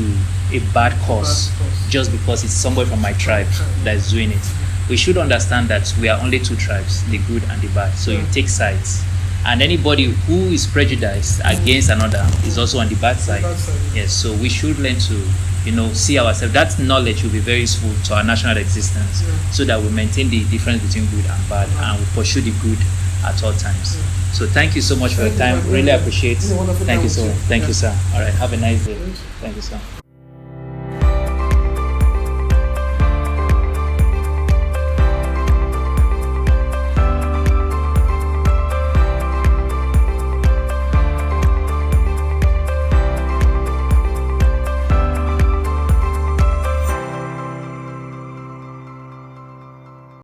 a bad cause just because it's somebody from my tribe that is doing it. We should understand that we are only two tribes, the good and the bad. So you take sides. And anybody who is prejudiced against another is also on the bad side. Yes, so we should learn to, see ourselves. That knowledge will be very useful to our national existence, so that we maintain the difference between good and bad, and we pursue the good at all times. So thank you so much for your time. Really appreciate. Thank you so much. Thank you, sir. All right, have a nice day. Thank you, sir.